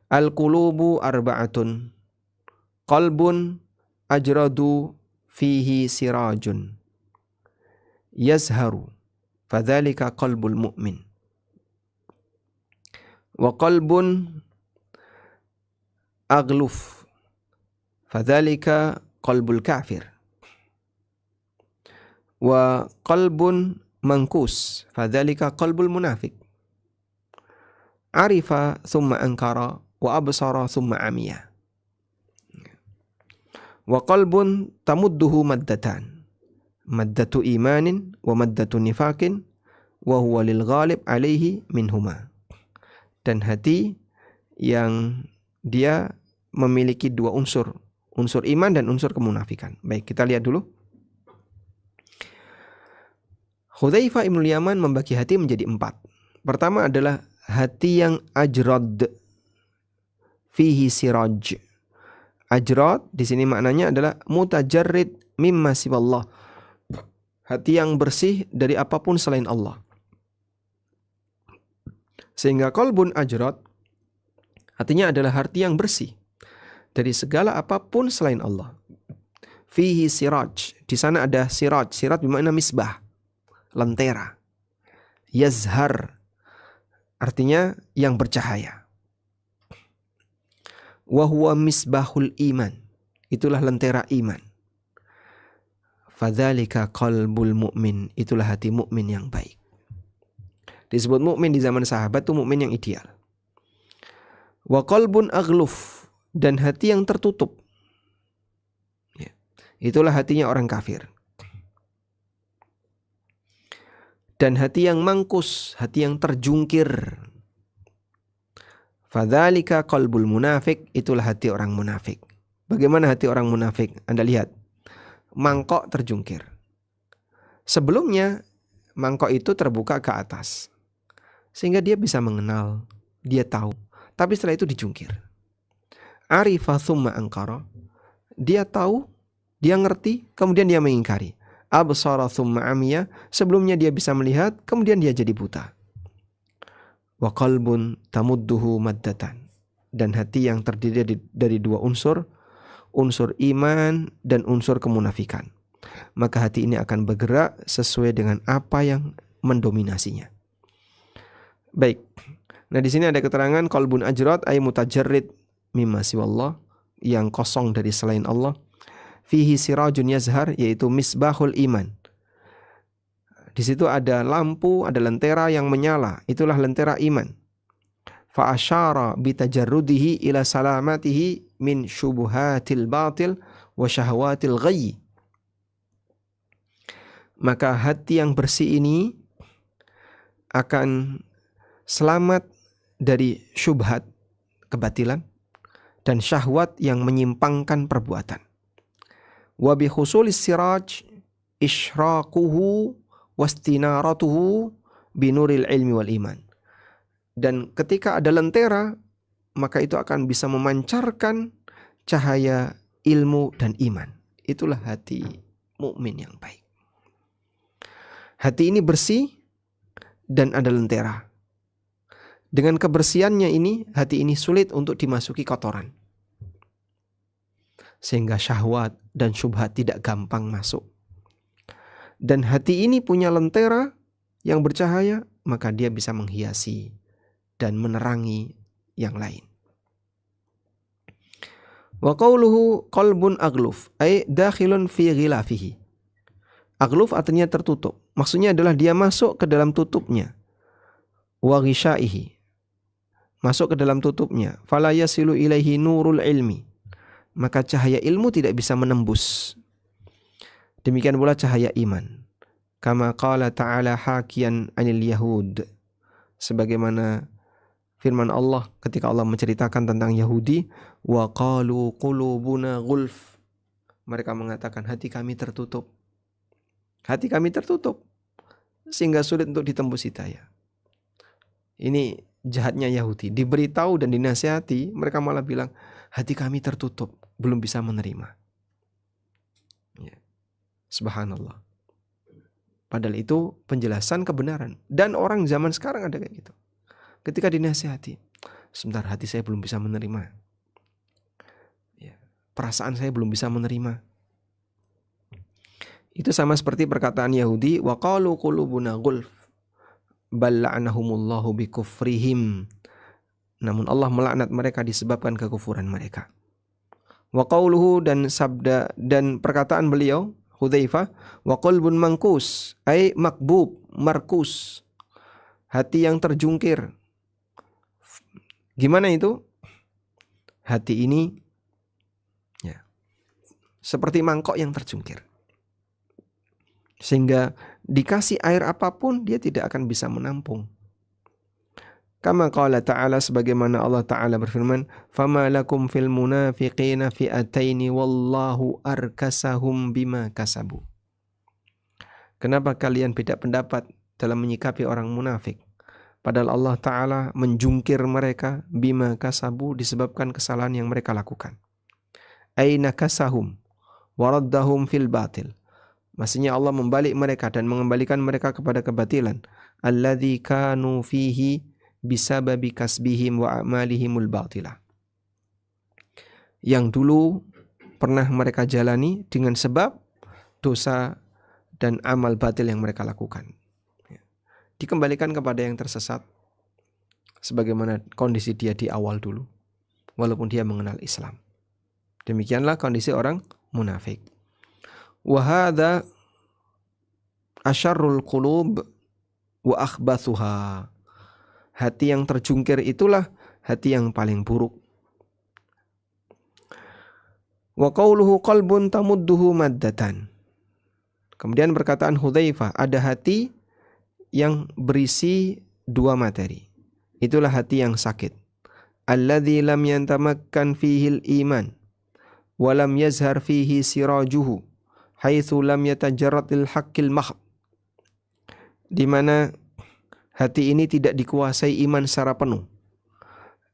al-qulubu arba'atun, qalbun ajradu fihi sirajun yazharu fadzalika qalbul mu'min, wa qalbun aghluf fadzalika qalbul kafir, wa qalbun mangkus fadzalika qalbul munafik, arifa thumma ankara wa absara thumma amiya, wa qalbun tamudduhu maddatan, maddatu imanin wa maddatu nifakin wa huwa lil ghalib alaihi minhuma. Dan hati yang dia memiliki 2 unsur, unsur iman dan unsur kemunafikan. Baik, kita lihat dulu. Hudzaifah ibnul Yaman membagi hati menjadi 4. Pertama adalah hati yang ajrad, fihi siraj. Ajrad di sini maknanya adalah mutajarrid mimma siwallah. Hati yang bersih dari apapun selain Allah. Sehingga qalbun ajrad artinya adalah hati yang bersih dari segala apapun selain Allah. Fihi siraj, di sana ada siraj. Siraj bermakna misbah, lentera. Yazhar artinya yang bercahaya. Wa huwa misbahul iman, itulah lentera iman. Fadzalika qalbul mu'min, itulah hati mukmin yang baik. Disebut mukmin di zaman sahabat itu mukmin yang ideal. Wa qalbun aghluf, dan hati yang tertutup, ya, itulah hatinya orang kafir. Dan hati yang mangkus, hati yang terjungkir, fadzalika qalbul munafik, itulah hati orang munafik. Bagaimana hati orang munafik? Anda lihat, mangkok terjungkir. Sebelumnya mangkok itu terbuka ke atas, sehingga dia bisa mengenal, dia tahu. Tapi setelah itu dijungkir. Arifa thumma ankara, dia tahu, dia ngerti, kemudian dia mengingkari. Absara thumma amiya, sebelumnya dia bisa melihat, kemudian dia jadi buta. Wa qalbun tamudduhu maddatan, dan hati yang terdiri dari 2 unsur, unsur iman dan unsur kemunafikan. Maka hati ini akan bergerak sesuai dengan apa yang mendominasinya. Baik. Nah, di sini ada keterangan qalbun ajrad ay mutajarrid mimma siwallah, yang kosong dari selain Allah. Fihi sirajun yazhar, yaitu misbahul iman. Di situ ada lampu, ada lentera yang menyala, itulah lentera iman. Fa asyara bi tajarrudihi ila salamatihi min syubuhatil batil wa syahwatil ghayy. Maka hati yang bersih ini akan selamat dari syubhat, kebatilan, dan syahwat yang menyimpangkan perbuatan. Wa bi husulis siraj isyraquhu wastinaratuhu binuril ilmi wal iman. Dan ketika ada lentera, maka itu akan bisa memancarkan cahaya ilmu dan iman. Itulah hati mukmin yang baik. Hati ini bersih dan ada lentera. Dengan kebersihannya ini, hati ini sulit untuk dimasuki kotoran. Sehingga syahwat dan syubhat tidak gampang masuk. Dan hati ini punya lentera yang bercahaya, maka dia bisa menghiasi dan menerangi yang lain. Wa qawluhu qalbun agluf ay dakhilun fi ghilafihi. Agluf artinya tertutup. Maksudnya adalah dia masuk ke dalam tutupnya. Wa ghishaihi, masuk ke dalam tutupnya. Fala yasilu ilaihi nurul ilmi, maka cahaya ilmu tidak bisa menembus. Demikian pula cahaya iman. Kama qala ta'ala hakian anil yahud, sebagaimana firman Allah ketika Allah menceritakan tentang Yahudi, wa qalu qulubuna ghulf, mereka mengatakan hati kami tertutup. Hati kami tertutup sehingga sulit untuk ditembus hidayah. Ini jahatnya Yahudi, diberitahu dan dinasihati, mereka malah bilang hati kami tertutup, belum bisa menerima. Ya. Subhanallah. Padahal itu penjelasan kebenaran. Dan orang zaman sekarang ada kayak gitu. Ketika dinasihati, sebentar, hati saya belum bisa menerima. Ya. Perasaan saya belum bisa menerima. Itu sama seperti perkataan Yahudi, wa qalu qulubuna ghulf bal la'anahumullahu bikufrihim. Namun Allah melaknat mereka disebabkan kekufuran mereka. Wa qauluhu, dan sabda dan perkataan beliau Hudzaifah, wa qalbun mankus ay makbub, markus, hati yang terjungkir. Gimana itu? Hati ini ya, seperti mangkok yang terjungkir. Sehingga dikasih air apapun dia tidak akan bisa menampung. Kama qala ta'ala, sebagaimana Allah Ta'ala berfirman, fama lakum fil munafiqina fi'ataini wallahu arkasahum bima kasabu. Kenapa kalian beda pendapat dalam menyikapi orang munafik? Padahal Allah Ta'ala menjungkir mereka bima kasabu, disebabkan kesalahan yang mereka lakukan. Aina kasahum waraddahum fil batil. Maksudnya Allah membalik mereka dan mengembalikan mereka kepada kebatilan. Alladzi kanu fihi bisababi kasbihim wa a'malihimul batilah. Yang dulu pernah mereka jalani dengan sebab dosa dan amal batil yang mereka lakukan. Dikembalikan kepada yang tersesat sebagaimana kondisi dia di awal dulu, walaupun dia mengenal Islam. Demikianlah kondisi orang munafik. Wa hadza asyarrul qulub wa akhbathuha. Hati yang terjungkir itulah hati yang paling buruk. Wa qauluhu qalbun tamudduhu maddatan. Kemudian perkataan Hudzaifah, ada hati yang berisi dua materi. Itulah hati yang sakit. Alladzi lam yantamakkan fihil iman wa lam yazhar fihi sirajuhu haitsu lam yatajarradil haqqil mahd. Di mana hati ini tidak dikuasai iman secara penuh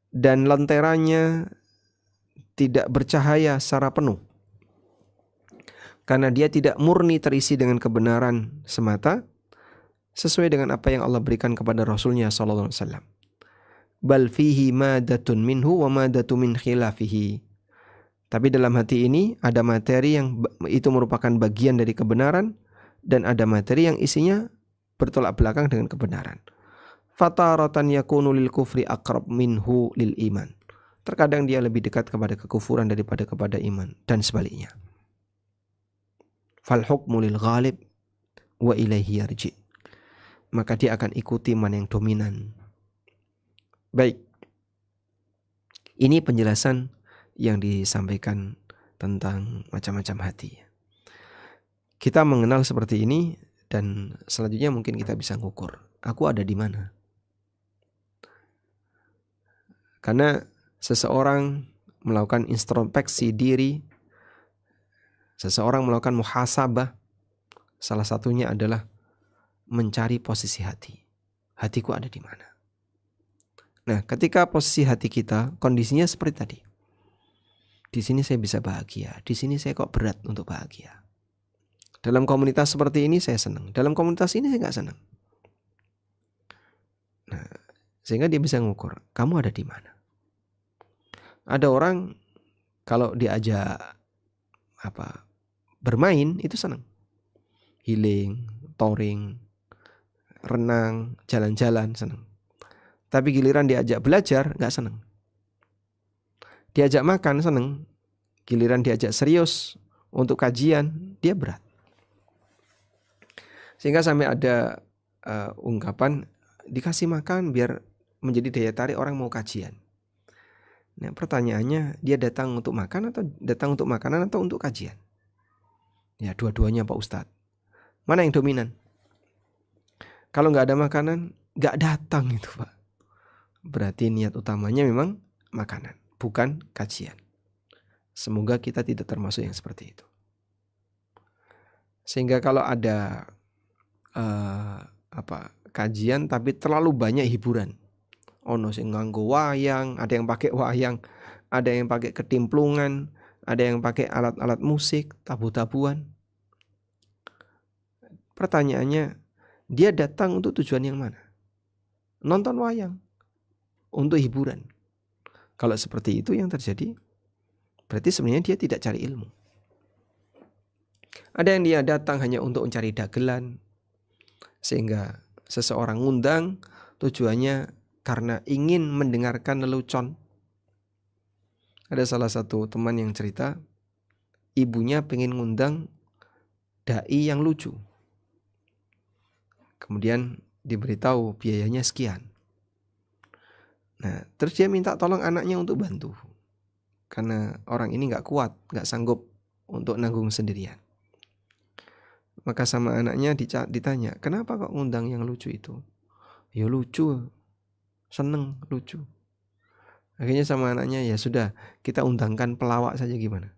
dan lenteranya tidak bercahaya secara penuh, karena dia tidak murni terisi dengan kebenaran semata sesuai dengan apa yang Allah berikan kepada Rasulnya sallallahu alaihi wasallam. Bal fihi madatun minhu wa madatu min khilafihi. Tapi dalam hati ini ada materi yang itu merupakan bagian dari kebenaran, dan ada materi yang isinya bertolak belakang dengan kebenaran. Fataratan yakunu lil kufri aqrab minhu lil iman. Terkadang dia lebih dekat kepada kekufuran daripada kepada iman, dan sebaliknya. Fal hukmu lil ghalib wa ilaihi yarji. Maka dia akan ikuti mana yang dominan. Baik. Ini penjelasan yang disampaikan tentang macam-macam hati. Kita mengenal seperti ini, dan selanjutnya mungkin kita bisa ngukur, aku ada di mana. Karena seseorang melakukan introspeksi diri, seseorang melakukan muhasabah, salah satunya adalah mencari posisi hati. Hatiku ada di mana? Nah, ketika posisi hati kita kondisinya seperti tadi, di sini saya bisa bahagia, di sini saya kok berat untuk bahagia. Dalam komunitas seperti ini saya senang, dalam komunitas ini saya nggak senang. Nah, sehingga dia bisa ngukur, kamu ada di mana? Ada orang kalau diajak bermain itu senang, healing, touring, renang, jalan-jalan senang. Tapi giliran diajak belajar nggak senang. Diajak makan senang, giliran diajak serius untuk kajian dia berat. Sehingga sampai ada ungkapan, dikasih makan biar menjadi daya tarik orang mau kajian. Nah, pertanyaannya, dia datang untuk makan atau datang untuk makanan atau untuk kajian? Ya, dua-duanya Pak Ustadz. Mana yang dominan? Kalau nggak ada makanan, nggak datang itu Pak. Berarti niat utamanya memang makanan, bukan kajian. Semoga kita tidak termasuk yang seperti itu. Sehingga kalau ada kajian tapi terlalu banyak hiburan, ono sing nganggo wayang, ada yang pakai wayang, ada yang pakai ketimplungan, ada yang pakai alat-alat musik, tabu-tabuan. Pertanyaannya, dia datang untuk tujuan yang mana? Nonton wayang, untuk hiburan. Kalau seperti itu yang terjadi, berarti sebenarnya dia tidak cari ilmu. Ada yang dia datang hanya untuk mencari dagelan, sehingga seseorang ngundang tujuannya karena ingin mendengarkan lelucon. Ada salah satu teman yang cerita, ibunya pengen ngundang dai yang lucu. Kemudian diberitahu biayanya sekian. Nah, terus dia minta tolong anaknya untuk bantu. Karena orang ini gak kuat, gak sanggup untuk nanggung sendirian. Maka sama anaknya ditanya, kenapa kok ngundang yang lucu itu? Ya lucu, seneng lucu. Akhirnya sama anaknya, ya sudah, kita undangkan pelawak saja gimana.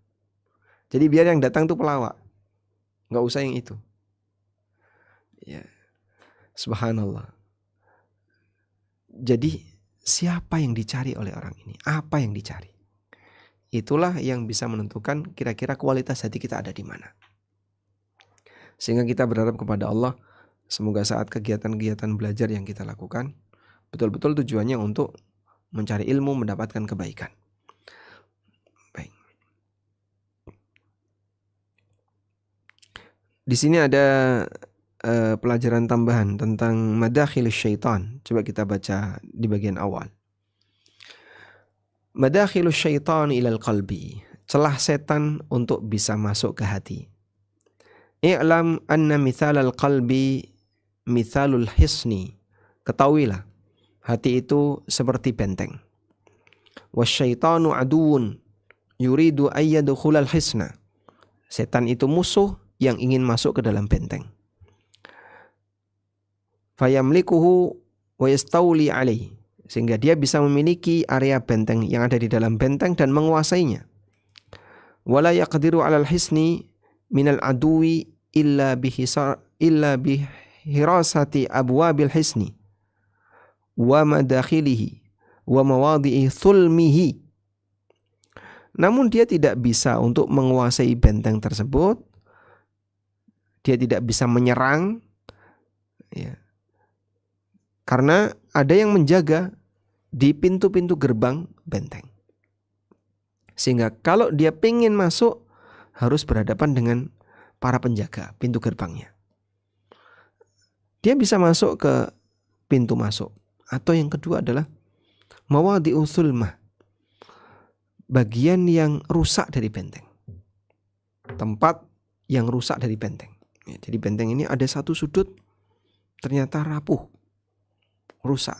Jadi biar yang datang tuh pelawak, gak usah yang itu. Ya, subhanallah. Jadi siapa yang dicari oleh orang ini? Apa yang dicari? Itulah yang bisa menentukan kira-kira kualitas hati kita ada di mana. Sehingga kita berharap kepada Allah, semoga saat kegiatan-kegiatan belajar yang kita lakukan, betul-betul tujuannya untuk mencari ilmu, mendapatkan kebaikan. Baik. Di sini ada pelajaran tambahan tentang madakhilus syaitan. Coba kita baca di bagian awal. Madakhilus syaitan ilal qalbi. Celah setan untuk bisa masuk ke hati. I'lam anna mithalal qalbi mithalul hisni. Ketahuilah, hati itu seperti benteng. Wasyaitanu aduun yuridu ayyadkhulal hisna. Setan itu musuh yang ingin masuk ke dalam benteng. Fayamlikuhu wa yastawli alaihi, sehingga dia bisa memiliki area benteng yang ada di dalam benteng dan menguasainya. Wala yaqdiru 'alal hisni minal aduwi illa bihirasati abwabil hisni wa madakhilihi wa mawadhi'i thulmihi. Namun dia tidak bisa untuk menguasai benteng tersebut. Dia tidak bisa menyerang, ya, karena ada yang menjaga di pintu-pintu gerbang benteng. Sehingga kalau dia pengen masuk harus berhadapan dengan para penjaga pintu gerbangnya. Dia bisa masuk ke pintu masuk. Atau yang kedua adalah mawadhi'u sulmah, bagian yang rusak dari benteng. Tempat yang rusak dari benteng. Ya, jadi benteng ini ada satu sudut ternyata rapuh, rusak.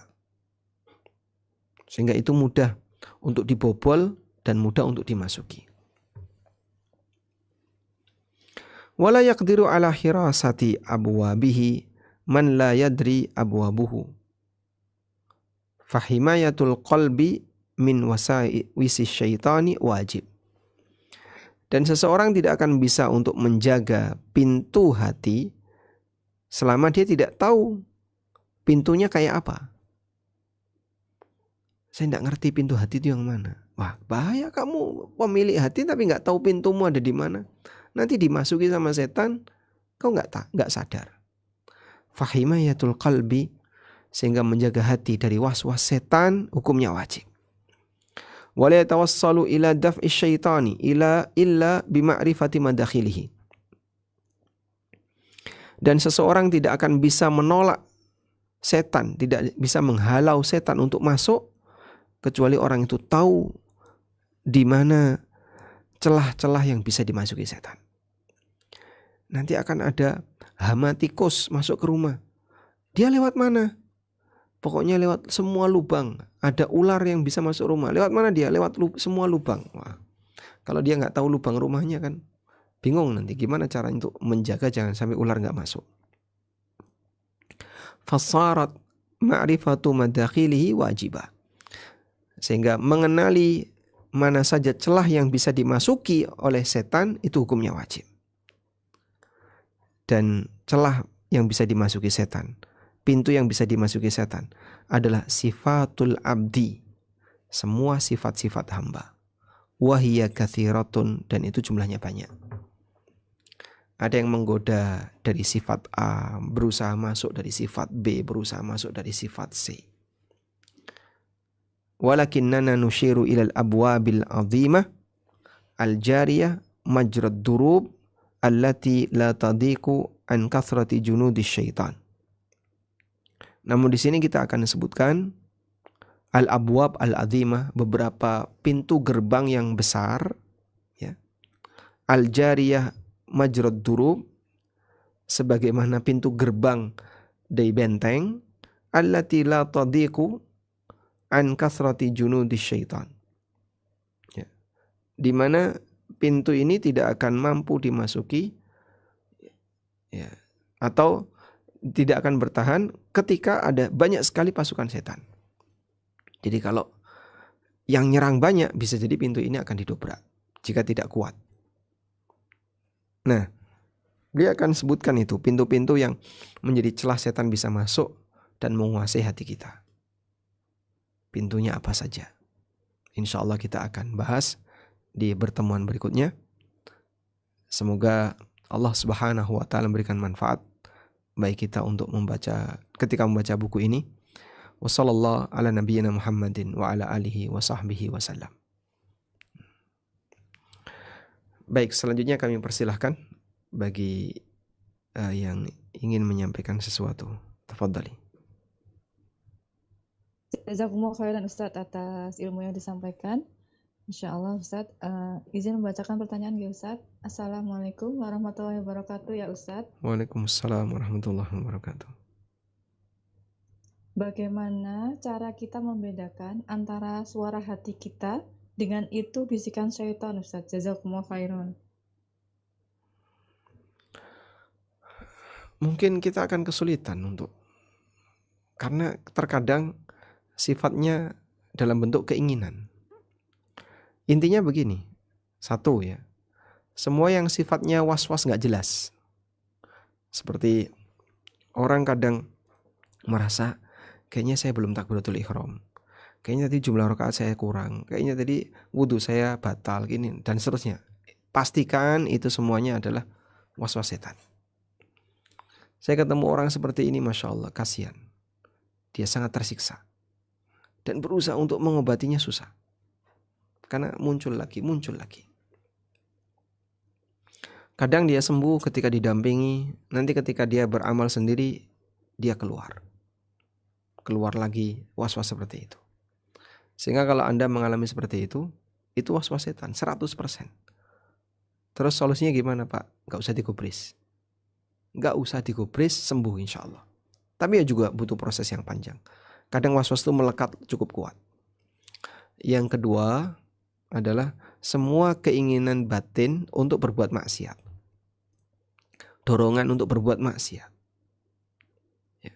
Sehingga itu mudah untuk dibobol dan mudah untuk dimasuki. Wala yaqdiru ala hirasati abwabihi man la yadri abwabuhu. Fahimayatul qalbi min wasawisi syaitani wajib. Dan seseorang tidak akan bisa untuk menjaga pintu hati selama dia tidak tahu pintunya kayak apa. Saya tidak ngerti pintu hati itu yang mana. Wah, bahaya kamu pemilik hati tapi nggak tahu pintumu ada di mana. Nanti dimasuki sama setan, kau nggak sadar. Fahimayatul qalbi, sehingga menjaga hati dari was-was setan hukumnya wajib. Wala yatawassalu ila daf'i syaitani illa bima'rifati madakhilihi. Dan seseorang tidak akan bisa menolak setan, tidak bisa menghalau setan untuk masuk kecuali orang itu tahu di mana celah-celah yang bisa dimasuki setan. Nanti akan ada hama tikus masuk ke rumah. Dia lewat mana? Pokoknya lewat semua lubang. Ada ular yang bisa masuk rumah. Lewat mana dia? Lewat semua lubang. Wah, kalau dia nggak tahu lubang rumahnya kan bingung nanti gimana cara untuk menjaga jangan sampai ular nggak masuk. Fasarat ma'rifatu madakhilihi wajibah. Sehingga mengenali mana saja celah yang bisa dimasuki oleh setan itu hukumnya wajib. Dan celah yang bisa dimasuki setan, pintu yang bisa dimasuki setan adalah sifatul abdi, semua sifat-sifat hamba. Wahiyya katsiratun, dan itu jumlahnya banyak. Ada yang menggoda dari sifat A, berusaha masuk dari sifat B, berusaha masuk dari sifat C. Walakinnana nushiru ilal abwabil azimah al-jariyah majrad durub allati la tadiku an kathrati junudi syaitan. Namun di sini kita akan sebutkan al-abwab al-azimah, beberapa pintu gerbang yang besar, ya. Al-jariyah majrad durub, sebagaimana pintu gerbang dari benteng, allati la tadiku an kathrati junudi syaitan. Ya. Di mana pintu ini tidak akan mampu dimasuki, ya, atau tidak akan bertahan ketika ada banyak sekali pasukan setan. Jadi kalau yang nyerang banyak, bisa jadi pintu ini akan didobrak jika tidak kuat. Nah, dia akan sebutkan itu pintu-pintu yang menjadi celah setan bisa masuk dan menguasai hati kita. Pintunya apa saja? Insya Allah kita akan bahas di pertemuan berikutnya. Semoga Allah Subhanahu wa taala memberikan manfaat baik kita untuk ketika membaca buku ini. Wassallallahu ala nabiyyina Muhammadin wa ala alihi wa sahbihi wasallam. Baik, selanjutnya kami persilahkan bagi yang ingin menyampaikan sesuatu. Tafadhali. Jazakumullah khairan Ustadz atas ilmu yang disampaikan. Insyaallah Ustadz, izin membacakan pertanyaan ya Ustadz. Assalamualaikum warahmatullahi wabarakatuh ya Ustadz. Waalaikumsalam warahmatullahi wabarakatuh. Bagaimana cara kita membedakan antara suara hati kita dengan itu bisikan syaitan Ustadz? Jazakumullah khairan. Mungkin kita akan kesulitan karena terkadang sifatnya dalam bentuk keinginan. Intinya begini, satu ya, semua yang sifatnya was-was gak jelas. Seperti orang kadang merasa, kayaknya saya belum takbiratul ihram, kayaknya tadi jumlah rakaat saya kurang, kayaknya tadi wudhu saya batal, gini, dan seterusnya. Pastikan itu semuanya adalah was-was setan. Saya ketemu orang seperti ini, Masya Allah, kasihan. Dia sangat tersiksa. Dan berusaha untuk mengobatinya susah. karena muncul lagi. Kadang dia sembuh ketika didampingi, nanti ketika dia beramal sendiri, dia keluar lagi was-was seperti itu. Sehingga kalau Anda mengalami seperti itu was-was setan 100%. Terus solusinya gimana Pak? Gak usah digubris, sembuh insya Allah. Tapi ya juga butuh proses yang panjang. Kadang was-was itu melekat cukup kuat. Yang kedua adalah semua keinginan batin untuk berbuat maksiat. Dorongan untuk berbuat maksiat. Ya.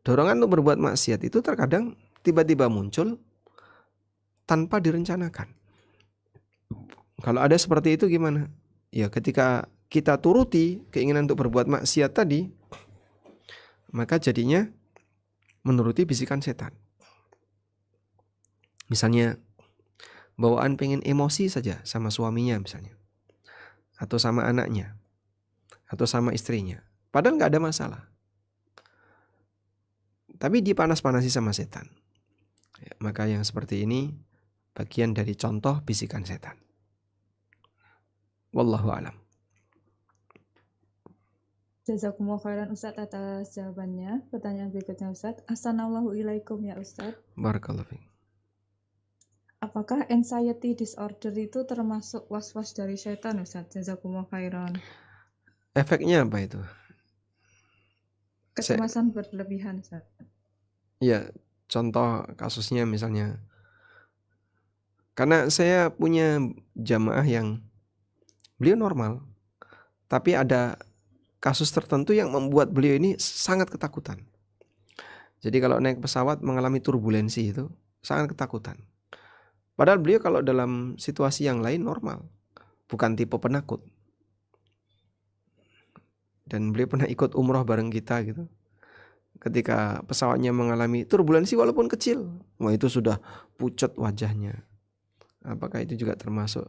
Dorongan untuk berbuat maksiat itu terkadang tiba-tiba muncul tanpa direncanakan. Kalau ada seperti itu gimana? Ya ketika kita turuti keinginan untuk berbuat maksiat tadi, maka jadinya menuruti bisikan setan. Misalnya bawaan pengen emosi saja sama suaminya misalnya, atau sama anaknya, atau sama istrinya, padahal gak ada masalah, tapi dipanas-panasi sama setan. Ya, maka yang seperti ini bagian dari contoh bisikan setan. Wallahu a'lam. Jazakumullah khairan Ustadz atas jawabannya. Pertanyaan berikutnya Ustadz. Assalamualaikum ya Ustadz. Barakallahu fiik. Apakah anxiety disorder itu termasuk was-was dari setan Ustadz? Jazakumullah khairan. Efeknya apa itu? Kecemasan berlebihan Ustadz. Ya, contoh kasusnya misalnya. Karena saya punya jamaah yang beliau normal, tapi ada kasus tertentu yang membuat beliau ini sangat ketakutan. Jadi kalau naik pesawat mengalami turbulensi itu sangat ketakutan. Padahal beliau kalau dalam situasi yang lain normal, bukan tipe penakut. Dan beliau pernah ikut umroh bareng kita gitu. Ketika pesawatnya mengalami turbulensi walaupun kecil, wah itu sudah pucat wajahnya. Apakah itu juga termasuk?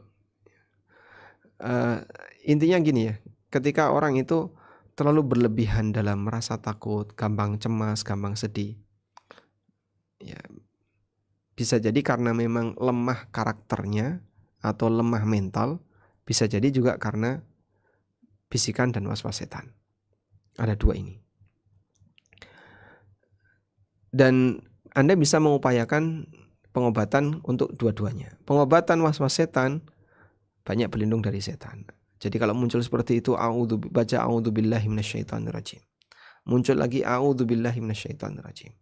Intinya gini ya, ketika orang itu terlalu berlebihan dalam merasa takut, gampang cemas, gampang sedih, ya bisa jadi karena memang lemah karakternya atau lemah mental, bisa jadi juga karena bisikan dan was-was setan. Ada dua ini. Dan Anda bisa mengupayakan pengobatan untuk dua-duanya. Pengobatan was-was setan banyak berlindung dari setan. Jadi kalau muncul seperti itu, baca a'udzubillahi minasyaitonirrajim. Muncul lagi a'udzubillahi minasyaitonirrajim.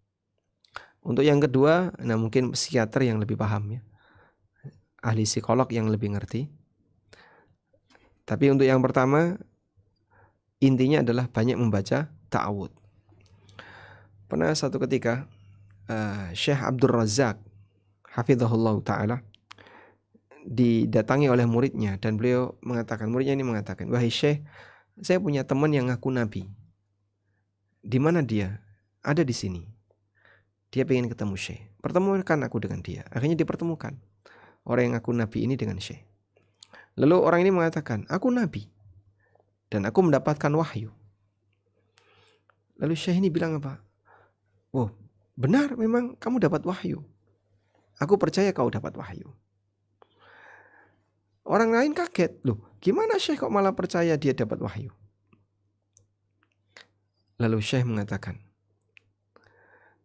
Untuk yang kedua, nah mungkin psikiater yang lebih paham ya. Ahli psikolog yang lebih ngerti. Tapi untuk yang pertama, intinya adalah banyak membaca ta'awud. Pernah satu ketika Syekh Abdul Razak hafizahullah ta'ala didatangi oleh muridnya, dan beliau mengatakan, muridnya ini mengatakan, wahai Syekh, saya punya teman yang ngaku nabi. Di mana dia? Ada di sini. Dia pengen ketemu Syekh. Pertemukan aku dengan dia. Akhirnya dipertemukan orang yang ngaku nabi ini dengan Syekh. Lalu orang ini mengatakan, aku nabi dan aku mendapatkan wahyu. Lalu Syekh ini bilang apa? Oh, benar memang kamu dapat wahyu. Aku percaya kau dapat wahyu. Orang lain kaget, loh gimana Syekh kok malah percaya dia dapat wahyu? Lalu Syekh mengatakan,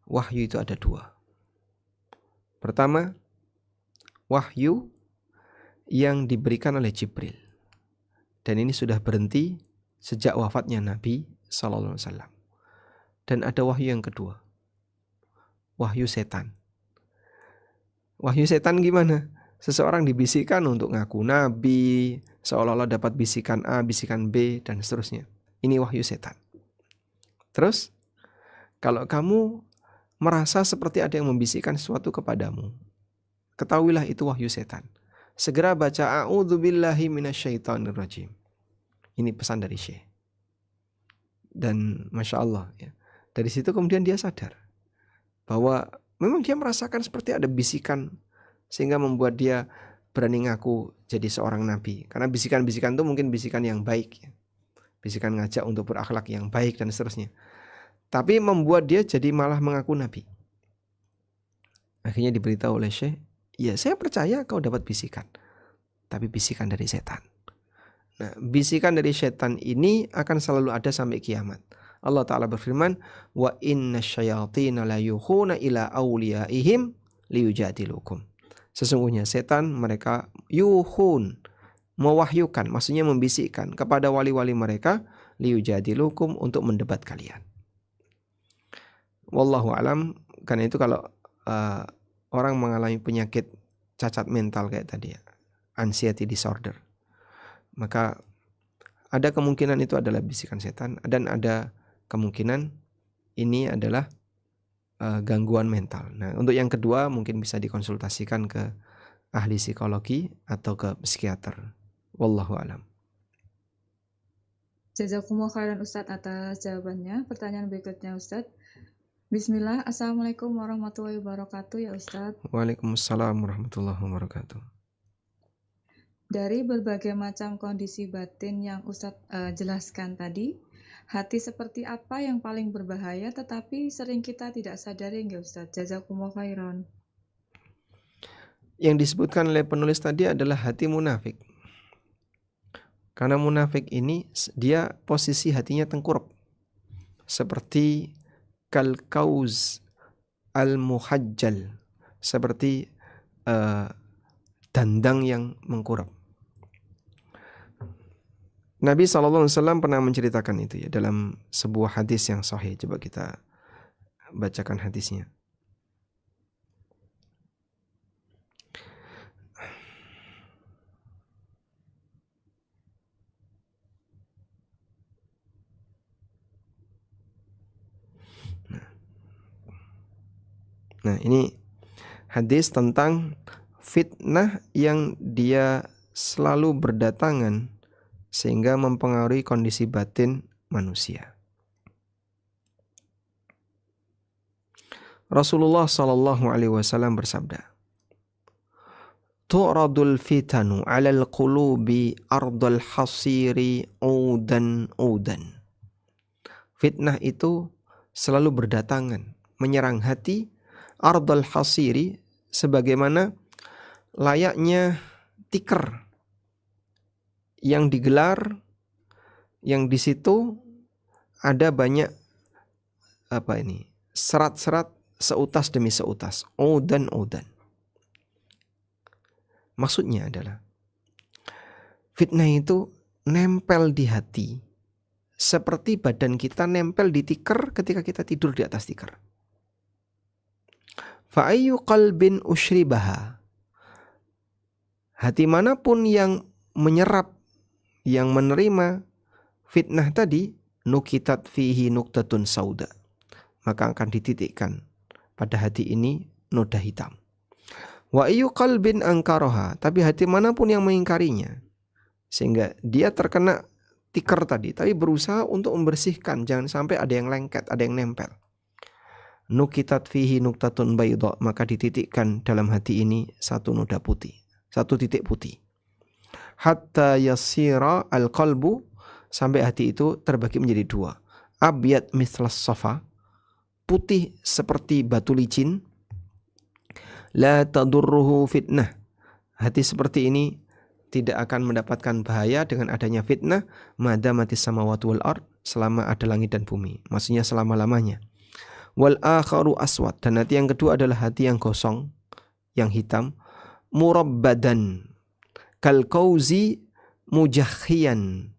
wahyu itu ada dua. Pertama, wahyu yang diberikan oleh Jibril. Dan ini sudah berhenti sejak wafatnya Nabi SAW. Dan ada wahyu yang kedua, wahyu setan. Wahyu setan gimana? Seseorang dibisikkan untuk ngaku nabi, seolah-olah dapat bisikan A, bisikan B, dan seterusnya. Ini wahyu setan. Terus, kalau kamu merasa seperti ada yang membisikkan sesuatu kepadamu, ketahuilah itu wahyu setan. Segera baca a'udzubillahi minasyaitonirrajim. Ini pesan dari Syekh. Dan Masya Allah ya, dari situ kemudian dia sadar bahwa memang dia merasakan seperti ada bisikan, sehingga membuat dia berani ngaku jadi seorang nabi. Karena bisikan-bisikan itu mungkin bisikan yang baik ya. Bisikan ngajak untuk berakhlak yang baik dan seterusnya. Tapi membuat dia jadi malah mengaku nabi. Akhirnya diberitahu oleh Syekh, Ya, saya percaya kau dapat bisikan, tapi bisikan dari setan. Nah, bisikan dari setan ini akan selalu ada sampai kiamat. Allah Ta'ala berfirman, wa inna syayatina la yuhuna ila awliyaihim liyujadilukum. Sesungguhnya setan mereka yuhun, mewahyukan, maksudnya membisikkan kepada wali-wali mereka, liyujadilukum, untuk mendebat kalian. Wallahu alam. Karena itu kalau orang mengalami penyakit cacat mental kayak tadi ya, anxiety disorder, maka ada kemungkinan itu adalah bisikan setan, dan ada kemungkinan ini adalah gangguan mental. Nah, untuk yang kedua mungkin bisa dikonsultasikan ke ahli psikologi atau ke psikiater. Wallahu alam. Jazakumullah khairan Ustadz atas jawabannya. Pertanyaan berikutnya Ustadz. Bismillah, Assalamualaikum warahmatullahi wabarakatuh ya Ustadz. Waalaikumsalam warahmatullahi wabarakatuh. Dari berbagai macam kondisi batin yang Ustadz jelaskan tadi, hati seperti apa yang paling berbahaya tetapi sering kita tidak sadari nggak Ustadz? Jazakumullah khairan. Yang disebutkan oleh penulis tadi adalah hati munafik. Karena munafik ini dia posisi hatinya tengkurap, seperti kalkauz al-muhajjal, seperti dandang yang mengkurap. Nabi SAW pernah menceritakan itu ya dalam sebuah hadis yang sahih. Coba kita bacakan hadisnya. Nah, ini hadis tentang fitnah yang dia selalu berdatangan sehingga mempengaruhi kondisi batin manusia. Rasulullah SAW bersabda, "Tu'radul fitanu 'alal qulubi ardal hasiri udan." Fitnah itu selalu berdatangan, menyerang hati ardal hasiri, sebagaimana layaknya tikar yang digelar, yang di situ ada banyak serat-serat seutas demi seutas, udan. Maksudnya adalah fitnah itu nempel di hati seperti badan kita nempel di tikar ketika kita tidur di atas tikar. Fa'ayyu qalbin ushribaha, hati manapun yang menyerap, yang menerima fitnah tadi, nukitat fihi nuktatun sauda, maka akan dititikkan pada hati ini noda hitam. Wa ayyu qalbin angkaroha, tapi hati manapun yang mengingkarinya, sehingga dia terkena tikar tadi, tapi berusaha untuk membersihkan, jangan sampai ada yang lengket, ada yang nempel. Nukitat fihi nuktatun bayda, maka dititikkan dalam hati ini satu noda putih, satu titik putih. Hatta yasira al-qalbu, sampai hati itu terbagi menjadi dua. Abyad mithlas safa, putih seperti batu licin. La tadurruhu fitnah, hati seperti ini tidak akan mendapatkan bahaya dengan adanya fitnah. Madamatis samawati wal ard, selama ada langit dan bumi, maksudnya selama-lamanya. Wal akharu aswad, dan hati yang kedua adalah hati yang gosong, yang hitam. Murabbadan kal kauzi mujahhiyan,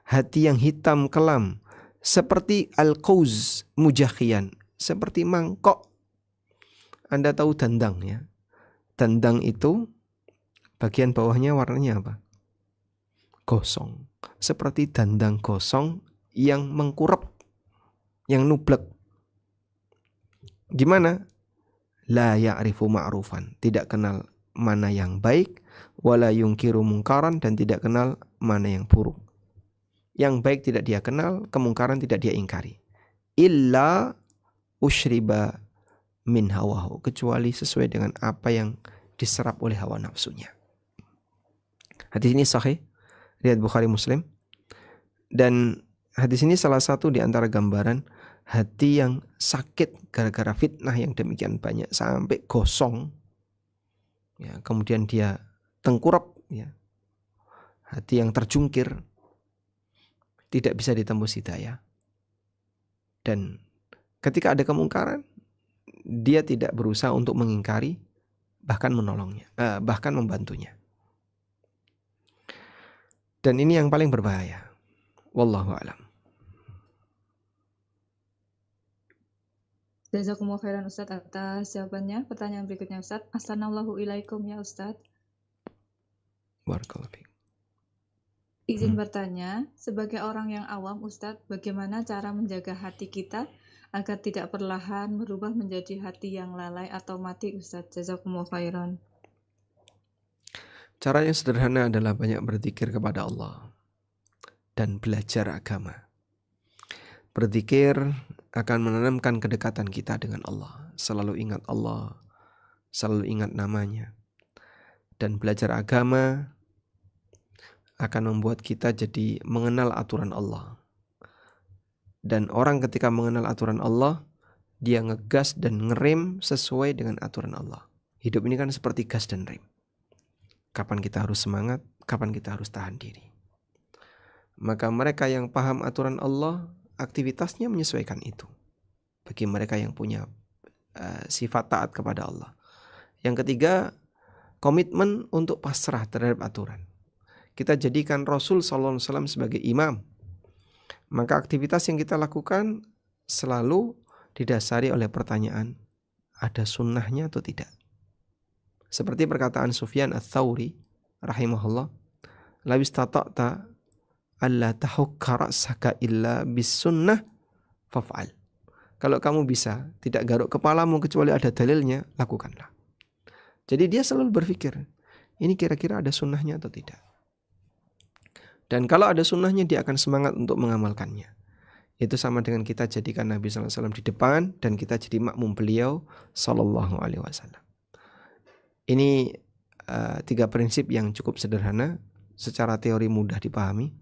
hati yang hitam kelam seperti al-qauz mujahhiyan, seperti mangkok. Anda tahu dandang ya? Dandang itu bagian bawahnya warnanya apa? Gosong. Seperti dandang gosong yang mengkurap, yang nublek. Gimana? La ya'rifu ma'rufan, tidak kenal mana yang baik, wala yungkiru mungkaran, dan tidak kenal mana yang buruk. Yang baik tidak dia kenal, kemungkaran tidak dia ingkari. Illa ushriba min hawahu, kecuali sesuai dengan apa yang diserap oleh hawa nafsunya. Hadis ini sahih, riwayat Bukhari Muslim. Dan hadis ini salah satu di antara gambaran hati yang sakit gara-gara fitnah yang demikian banyak sampai gosong. ya, kemudian dia tengkurap, ya, hati yang terjungkir, tidak bisa ditembus hidayah. Dan ketika ada kemungkaran, dia tidak berusaha untuk mengingkari, bahkan menolongnya, bahkan membantunya. Dan ini yang paling berbahaya. Wallahu a'lam. Jazakumullah khairan Ustadz atas jawabannya. Pertanyaan berikutnya Ustadz. Assalamualaikum ilaikum ya Ustadz. Barakallahu fiik. Izin bertanya, sebagai orang yang awam Ustadz, bagaimana cara menjaga hati kita agar tidak perlahan berubah menjadi hati yang lalai atau mati Ustadz? Jazakumullah khairan. Cara yang sederhana adalah banyak berzikir kepada Allah dan belajar agama. Berzikir akan menanamkan kedekatan kita dengan Allah. Selalu ingat Allah, selalu ingat namanya. Dan belajar agama akan membuat kita jadi mengenal aturan Allah. Dan orang ketika mengenal aturan Allah, dia ngegas dan ngerem sesuai dengan aturan Allah. Hidup ini kan seperti gas dan rem. Kapan kita harus semangat, kapan kita harus tahan diri. Maka mereka yang paham aturan Allah, aktivitasnya menyesuaikan itu. Bagi mereka yang punya sifat taat kepada Allah. Yang ketiga, komitmen untuk pasrah terhadap aturan. Kita jadikan Rasul SAW sebagai imam. Maka aktivitas yang kita lakukan selalu didasari oleh pertanyaan, ada sunnahnya atau tidak? Seperti perkataan Sufyan Ats-Tsauri rahimahullah, "La istata'ta alla tahukka ra'saka illa bis sunnah faf'al." Kalau kamu bisa tidak garuk kepalamu kecuali ada dalilnya, lakukanlah. Jadi dia selalu berpikir, ini kira-kira ada sunnahnya atau tidak? Dan kalau ada sunnahnya, dia akan semangat untuk mengamalkannya. Itu sama dengan kita jadikan Nabi SAW di depan dan kita jadi makmum beliau SAW. Ini 3 prinsip yang cukup sederhana, secara teori mudah dipahami,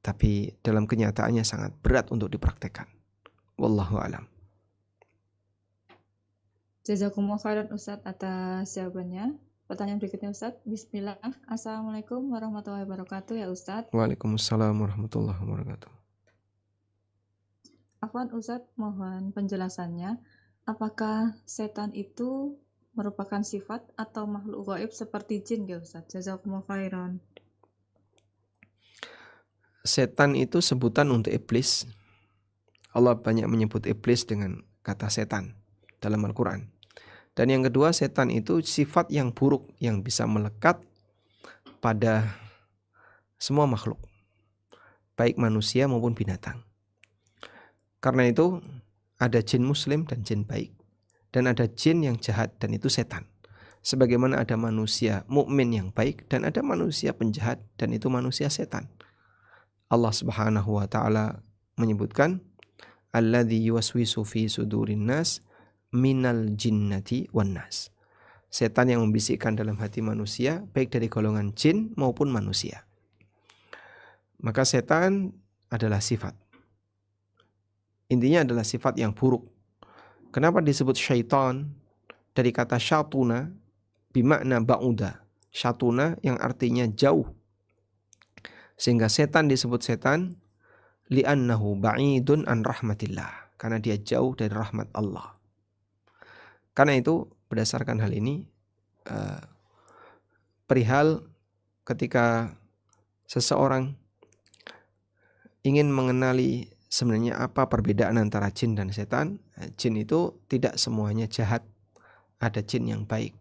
tapi dalam kenyataannya sangat berat untuk dipraktekkan. Wallahu a'lam. Jazakumullah khairan Ustadz atas jawabannya. Pertanyaan berikutnya Ustadz. Bismillah. Assalamualaikum warahmatullahi wabarakatuh ya Ustadz. Waalaikumsalam warahmatullahi wabarakatuh. Afwan Ustadz, mohon penjelasannya. Apakah setan itu merupakan sifat atau makhluk gaib seperti jin ya Ustadz? Jazakumullah khairan. Setan itu sebutan untuk iblis. Allah banyak menyebut iblis dengan kata setan dalam Al-Quran. Dan yang kedua, setan itu sifat yang buruk yang bisa melekat pada semua makhluk, baik manusia maupun binatang. Karena itu ada jin muslim dan jin baik, dan ada jin yang jahat dan itu setan. Sebagaimana ada manusia mukmin yang baik dan ada manusia penjahat dan itu manusia setan. Allah Subhanahu wa taala menyebutkan alladzi yuwaswisu fi sudurin nas minal jinnati wan nas. Setan yang membisikkan dalam hati manusia, baik dari golongan jin maupun manusia. Maka setan adalah sifat. Intinya adalah sifat yang buruk. Kenapa disebut syaitan? Dari kata syatuna bimakna ba'uda. Syatuna yang artinya jauh. Sehingga setan disebut setan li'annahu ba'idun an rahmatillah. Karena dia jauh dari rahmat Allah. Karena itu berdasarkan hal ini perihal ketika seseorang ingin mengenali sebenarnya apa perbedaan antara jin dan setan. Jin itu tidak semuanya jahat. Ada jin yang baik.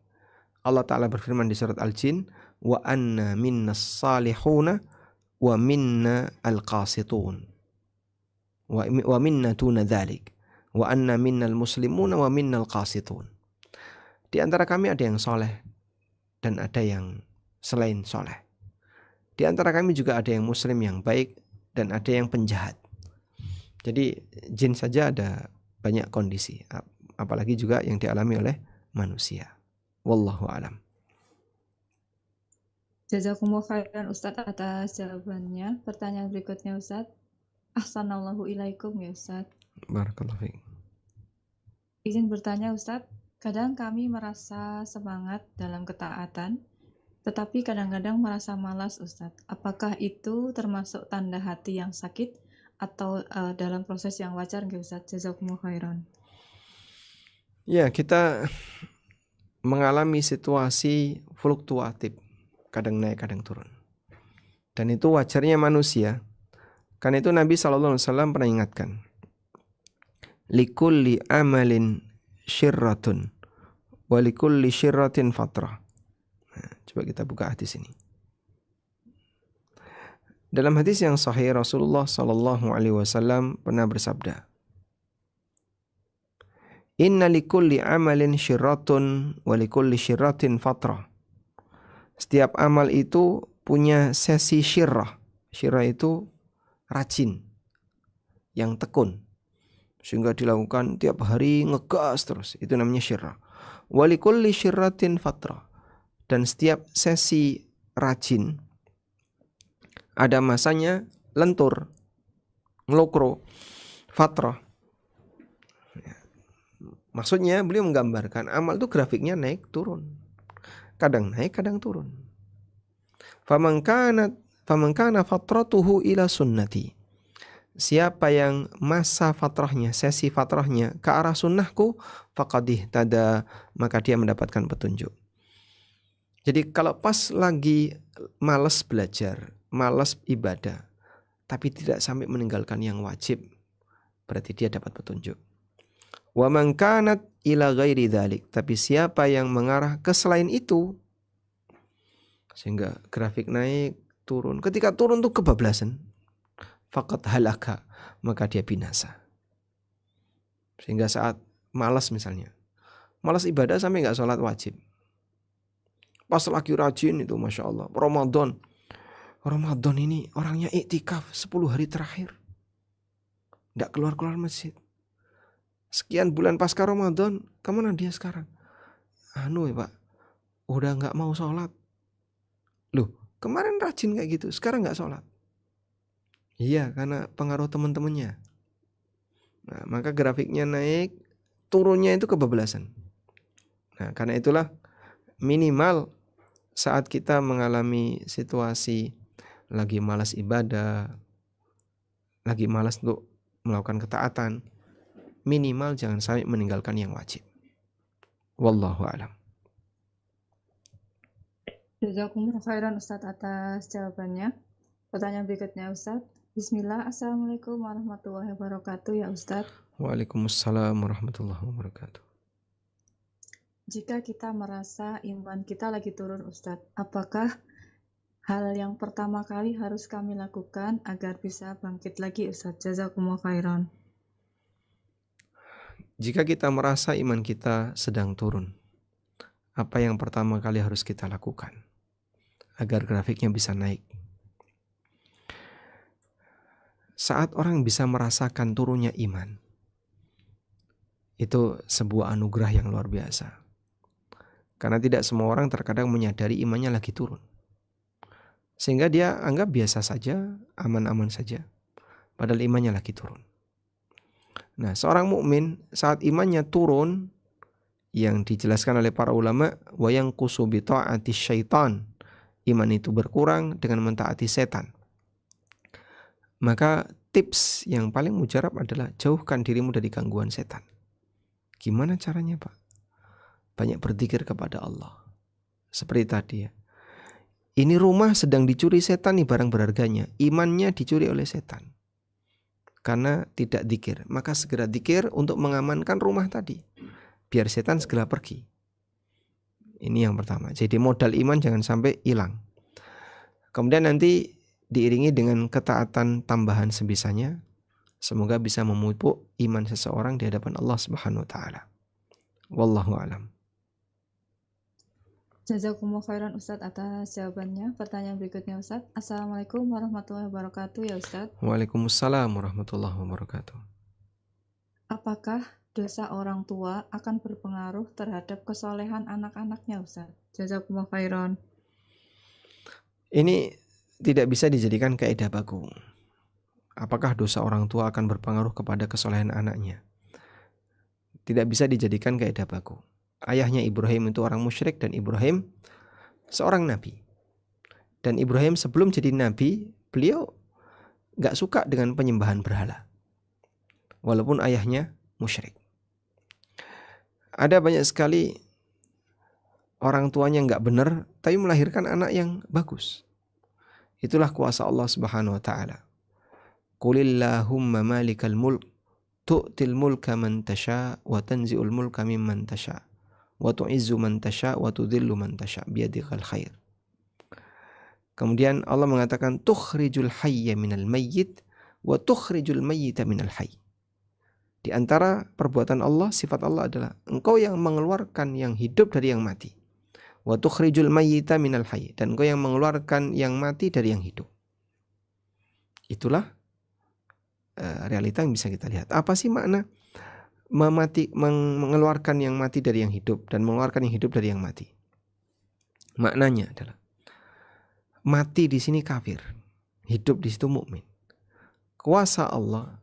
Allah Ta'ala berfirman di surat Al-Jin, wa anna minna salihuna wa minna al-qasitun wa minna tuna dhalik wa anna minna al-muslimuna wa minna al-qasitun. Di antara kami ada yang soleh dan ada yang selain soleh. Di antara kami juga ada yang muslim yang baik dan ada yang penjahat. Jadi jin saja ada banyak kondisi, apalagi juga yang dialami oleh manusia. Wallahu a'lam. Jazakumullah khairan Ustadz atas jawabannya. Pertanyaan berikutnya Ustadz. Ahsanallahu ilaikum ya Ustadz. Barakallahu fiik. Izin bertanya Ustadz, Kadang kami merasa semangat dalam ketaatan, tetapi kadang-kadang merasa malas, Ustadz. Apakah itu termasuk tanda hati yang sakit atau dalam proses yang wajar nggak, Ustadz? Jazakumullah khairan. Ya, kita mengalami situasi fluktuatif, kadang naik, kadang turun. Dan itu wajarnya manusia. Karena itu Nabi SAW pernah ingatkan, likulli amalin syirratun wa likulli syirratin fatrah. Nah, coba kita buka hadis ini. Dalam hadis yang sahih, Rasulullah SAW pernah bersabda, inna likulli amalin syirratun wa likulli syirratin fatrah. Setiap amal itu punya sesi syirrah. Syirrah itu rajin, yang tekun, sehingga dilakukan tiap hari ngegas terus. Itu namanya syirrah. Wa likulli syirratin fatrah. Dan setiap sesi rajin ada masanya lentur, ngelokro, fatrah. Maksudnya beliau menggambarkan amal itu grafiknya naik turun. Kadang naik, kadang turun. Faman kana fatratuhu ila sunnati. Siapa yang masa fatrahnya, sesi fatrahnya ke arah sunnahku, faqad tada, maka dia mendapatkan petunjuk. Jadi kalau pas lagi malas belajar, malas ibadah, tapi tidak sampai meninggalkan yang wajib, berarti dia dapat petunjuk. Wa man kanat ila ghairi dzalik, tapi siapa yang mengarah ke selain itu, sehingga grafik naik turun, ketika turun tuh kebablasan, faqad halaka, maka dia binasa. Sehingga saat malas misalnya, malas ibadah sampai nggak sholat wajib, pas lagi rajin itu Masya Allah, Ramadan ini orangnya iktikaf 10 hari terakhir, nggak keluar masjid. Sekian bulan pasca Ramadan, kemana dia sekarang? Ya Pak, udah nggak mau sholat. Loh, kemarin rajin kayak gitu, sekarang nggak sholat. Iya, karena pengaruh teman-temannya. Nah, maka grafiknya naik, turunnya itu kebablasan. Nah, karena itulah minimal saat kita mengalami situasi lagi malas ibadah, lagi malas untuk melakukan ketaatan, minimal jangan sampai meninggalkan yang wajib. Wallahu a'lam. Jazakumullah khairan Ustadz atas jawabannya. Pertanyaan berikutnya Ustadz. Bismillah, Assalamualaikum warahmatullahi wabarakatuh ya Ustadz. Waalaikumsalam warahmatullahi wabarakatuh. Jika kita merasa iman kita lagi turun Ustadz, apakah hal yang pertama kali harus kami lakukan agar bisa bangkit lagi Ustadz? Jazakumullah khairan. Jika kita merasa iman kita sedang turun, apa yang pertama kali harus kita lakukan agar grafiknya bisa naik? Saat orang bisa merasakan turunnya iman, itu sebuah anugerah yang luar biasa. Karena tidak semua orang terkadang menyadari imannya lagi turun, sehingga dia anggap biasa saja, aman-aman saja, padahal imannya lagi turun. Nah, seorang mukmin saat imannya turun, yang dijelaskan oleh para ulama, wa yanqusu bi ta'ati syaitan, iman itu berkurang dengan mentaati setan. Maka tips yang paling mujarab adalah jauhkan dirimu dari gangguan setan. Gimana caranya, Pak? Banyak berzikir kepada Allah. Seperti tadi ya. Ini rumah sedang dicuri setan nih, barang berharganya. Imannya dicuri oleh setan karena tidak dzikir. Maka segera dzikir untuk mengamankan rumah tadi, biar setan segera pergi. Ini yang pertama. Jadi modal iman jangan sampai hilang. Kemudian nanti diiringi dengan ketaatan tambahan sebisanya. Semoga bisa memupuk iman seseorang di hadapan Allah Subhanahu wa taala. Wallahu a'lam. Jazakumullah khairan Ustadz atas jawabannya. Pertanyaan berikutnya Ustadz. Assalamualaikum warahmatullahi wabarakatuh ya Ustadz. Waalaikumsalam warahmatullahi wabarakatuh. Apakah dosa orang tua akan berpengaruh terhadap kesolehan anak-anaknya Ustadz? Jazakumullah khairan. Ini tidak bisa dijadikan kaidah baku. Apakah dosa orang tua akan berpengaruh kepada kesolehan anaknya? Tidak bisa dijadikan kaidah baku. Ayahnya Ibrahim itu orang musyrik dan Ibrahim seorang nabi. Dan Ibrahim sebelum jadi nabi, beliau gak suka dengan penyembahan berhala. Walaupun ayahnya musyrik. Ada banyak sekali orang tuanya gak benar, tapi melahirkan anak yang bagus. Itulah kuasa Allah Subhanahu wa ta'ala. Qulillahumma malikal mulk tu'til mulka man tasha wa tanzi'ul mulka mimman tasha wa tu'izzu man tasha wa tudhillu man tasha biyadikal khair. Kemudian Allah mengatakan tukhrijul hayya minal mayyit wa tukhrijul mayyita minal hayy. Di antara perbuatan Allah, sifat Allah adalah engkau yang mengeluarkan yang hidup dari yang mati. Wa tukhrijul mayyita minal hayy, dan engkau yang mengeluarkan yang mati dari yang hidup. Itulah realita yang bisa kita lihat. Apa sih makna mengeluarkan yang mati dari yang hidup dan mengeluarkan yang hidup dari yang mati? Maknanya adalah mati di sini kafir, hidup di situ mukmin. Kuasa Allah,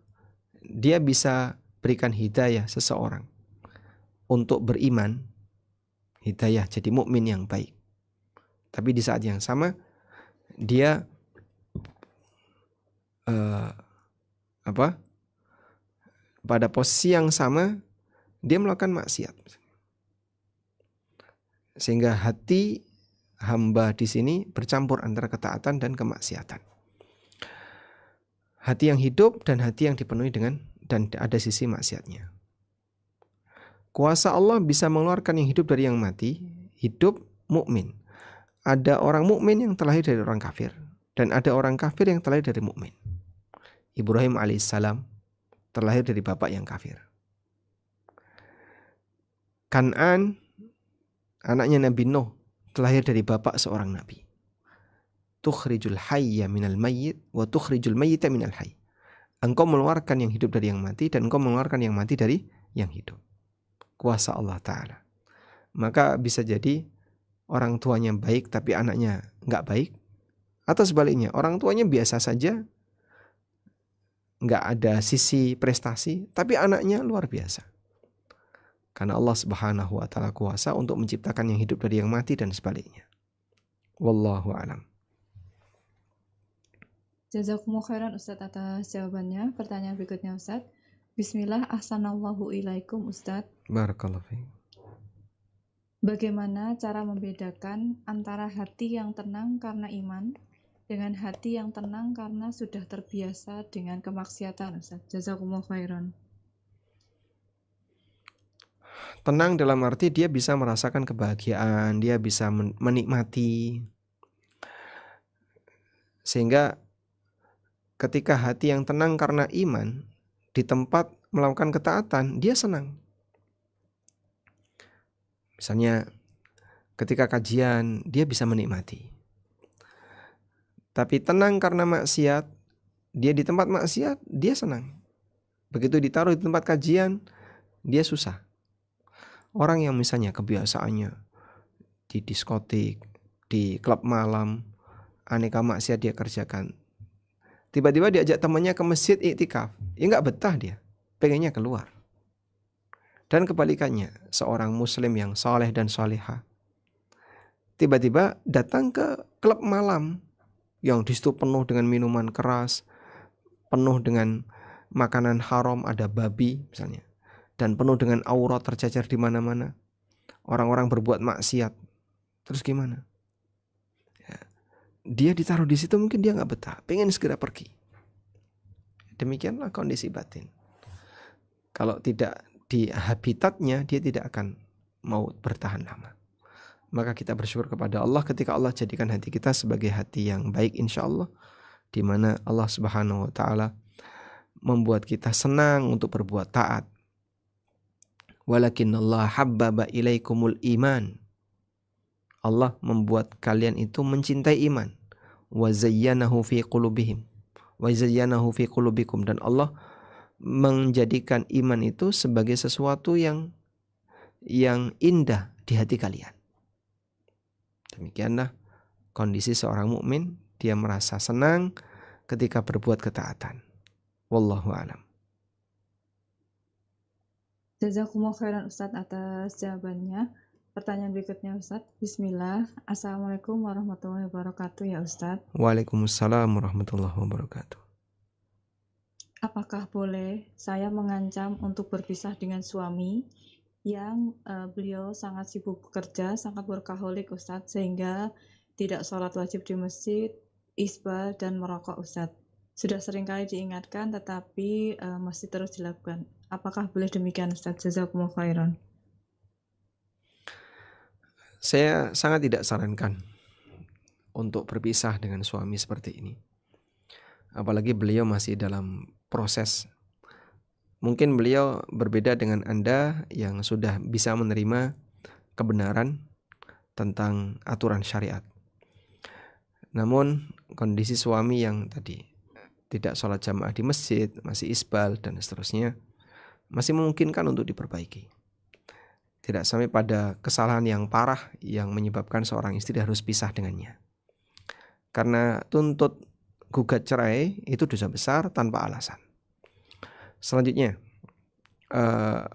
dia bisa berikan hidayah seseorang untuk beriman, hidayah jadi mukmin yang baik. Tapi di saat yang sama dia pada posisi yang sama dia melakukan maksiat. Sehingga hati hamba di sini bercampur antara ketaatan dan kemaksiatan. Hati yang hidup dan hati yang dipenuhi dengan dan ada sisi maksiatnya. Kuasa Allah bisa mengeluarkan yang hidup dari yang mati, hidup mukmin. Ada orang mukmin yang terlahir dari orang kafir dan ada orang kafir yang terlahir dari mukmin. Ibrahim alaihissalam terlahir dari bapak yang kafir. Kan'an, anaknya Nabi Nuh, terlahir dari bapak seorang nabi. Tukhrijul hayya minal mayyit wa tukhrijul mayyita minal hayy. Engkau mengeluarkan yang hidup dari yang mati dan engkau mengeluarkan yang mati dari yang hidup. Kuasa Allah Ta'ala. Maka bisa jadi orang tuanya baik tapi anaknya enggak baik. Atau sebaliknya, orang tuanya biasa saja, enggak ada sisi prestasi, tapi anaknya luar biasa. Karena Allah Subhanahu wa ta'ala kuasa untuk menciptakan yang hidup dari yang mati dan sebaliknya. Wallahu a'lam. Jazakumullah khairan Ustadz atas jawabannya. Pertanyaan berikutnya Ustadz. Bismillah, ahsanallahu ilaikum Ustadz. Barakallahu fiik. Bagaimana cara membedakan antara hati yang tenang karena iman dengan hati yang tenang karena sudah terbiasa dengan kemaksiatan Ustadz? Jazakumullah khairan. Tenang dalam arti dia bisa merasakan kebahagiaan, dia bisa menikmati. Sehingga ketika hati yang tenang karena iman di tempat melakukan ketaatan, dia senang. Misalnya ketika kajian, dia bisa menikmati. Tapi tenang karena maksiat, dia di tempat maksiat, dia senang. Begitu ditaruh di tempat kajian, dia susah. Orang yang misalnya kebiasaannya di diskotik, di klub malam, aneka maksiat dia kerjakan. Tiba-tiba diajak temannya ke masjid iktikaf, ya nggak betah dia, pengennya keluar. Dan kebalikannya, seorang muslim yang soleh dan solehah, tiba-tiba datang ke klub malam yang di situ penuh dengan minuman keras, penuh dengan makanan haram, ada babi misalnya, dan penuh dengan aurat tercecer di mana-mana. Orang-orang berbuat maksiat. Terus gimana? Dia ditaruh di situ mungkin dia nggak betah, pengen segera pergi. Demikianlah kondisi batin. Kalau tidak di habitatnya, dia tidak akan mau bertahan lama. Maka kita bersyukur kepada Allah ketika Allah jadikan hati kita sebagai hati yang baik insya Allah, di mana Allah Subhanahu wa ta'ala membuat kita senang untuk berbuat taat. Walakinnallaha habbaba ilaikumul iman. Allah membuat kalian itu mencintai iman. Wa zayyanahu fi qulubihim. Wa zayyanahu fi qulubikum. Dan Allah menjadikan iman itu sebagai sesuatu yang indah di hati kalian. Demikianlah kondisi seorang mukmin, dia merasa senang ketika berbuat ketaatan. Wallahu a'lam. Jazakumullah khairan Ustadz atas jawabannya. Pertanyaan berikutnya Ustadz. Bismillah. Assalamualaikum warahmatullahi wabarakatuh ya Ustadz. Waalaikumsalam warahmatullahi wabarakatuh. Apakah boleh saya mengancam untuk berpisah dengan suami yang beliau sangat sibuk bekerja, sangat workaholic Ustadz, sehingga tidak sholat wajib di masjid, isbal, dan merokok Ustadz. Sudah seringkali diingatkan tetapi masih terus dilakukan. Apakah boleh demikian Ustadz? Jazakumullah khairan. Saya sangat tidak sarankan untuk berpisah dengan suami seperti ini. Apalagi beliau masih dalam proses. Mungkin beliau berbeda dengan Anda yang sudah bisa menerima kebenaran tentang aturan syariat. Namun kondisi suami yang tadi tidak sholat jamaah di masjid, masih isbal dan seterusnya, masih memungkinkan untuk diperbaiki. Tidak sampai pada kesalahan yang parah yang menyebabkan seorang istri harus pisah dengannya. Karena tuntut gugat cerai itu dosa besar tanpa alasan. Selanjutnya,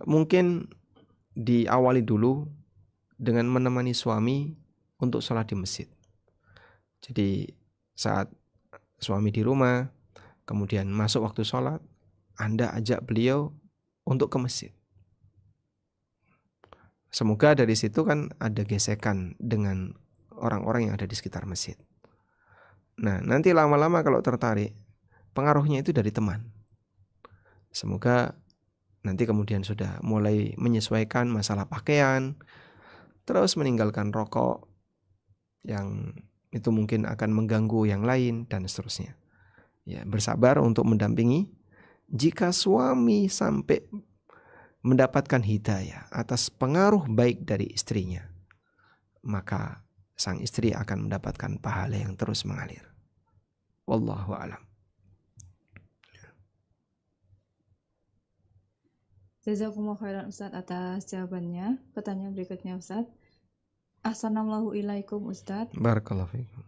mungkin diawali dulu dengan menemani suami untuk sholat di masjid. Jadi saat suami di rumah, kemudian masuk waktu sholat, Anda ajak beliau untuk ke masjid. Semoga dari situ kan ada gesekan dengan orang-orang yang ada di sekitar masjid. Nah, nanti lama-lama kalau tertarik, pengaruhnya itu dari teman. Semoga nanti kemudian sudah mulai menyesuaikan masalah pakaian, terus meninggalkan rokok yang itu mungkin akan mengganggu yang lain dan seterusnya. Ya, bersabar untuk mendampingi. Jika suami sampai mendapatkan hidayah atas pengaruh baik dari istrinya, maka sang istri akan mendapatkan pahala yang terus mengalir. Wallahu a'lam. Jazakumullah khairan Ustadz atas jawabannya. Pertanyaan berikutnya Ustadz. Assalamualaikum Ustadz. Barakallahu fiikum.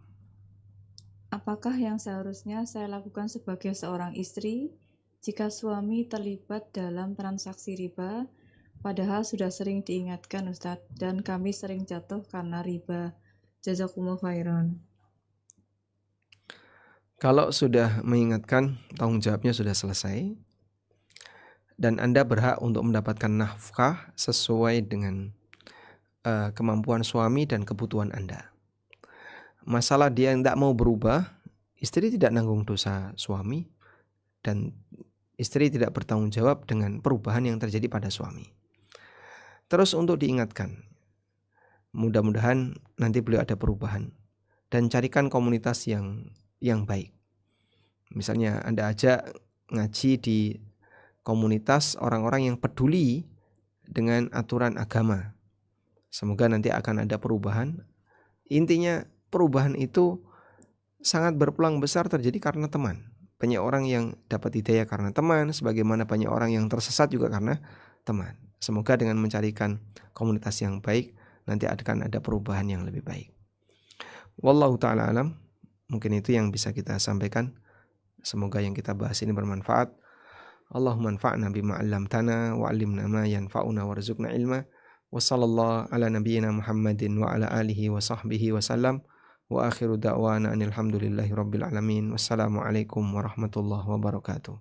Apakah yang seharusnya saya lakukan sebagai seorang istri jika suami terlibat dalam transaksi riba, padahal sudah sering diingatkan Ustadz, dan kami sering jatuh karena riba? Jazakumullah khairan. Kalau sudah mengingatkan, tanggung jawabnya sudah selesai, dan Anda berhak untuk mendapatkan nafkah sesuai dengan kemampuan suami dan kebutuhan Anda. Masalah dia tidak mau berubah, istri tidak nanggung dosa suami, dan istri tidak bertanggung jawab dengan perubahan yang terjadi pada suami. Terus untuk diingatkan, mudah-mudahan nanti beliau ada perubahan, dan carikan komunitas yang baik. Misalnya Anda ajak ngaji di komunitas orang-orang yang peduli dengan aturan agama. Semoga nanti akan ada perubahan. Intinya perubahan itu sangat berpeluang besar terjadi karena teman. Banyak orang yang dapat hidayah karena teman, sebagaimana banyak orang yang tersesat juga karena teman. Semoga dengan mencarikan komunitas yang baik, nanti akan ada perubahan yang lebih baik. Wallahu ta'ala alam. Mungkin itu yang bisa kita sampaikan. Semoga yang kita bahas ini bermanfaat. Allahumma anfa'na bima 'allamtana wa 'allimna ma yanfa'una warzuqna ilma. Wa sallallahu ala nabiyyina Muhammadin wa ala alihi wa sahbihi wa sallam. Wa akhiru da'wana anil hamdulillahi rabbil alamin. Wassalamualaikum warahmatullahi wabarakatuh.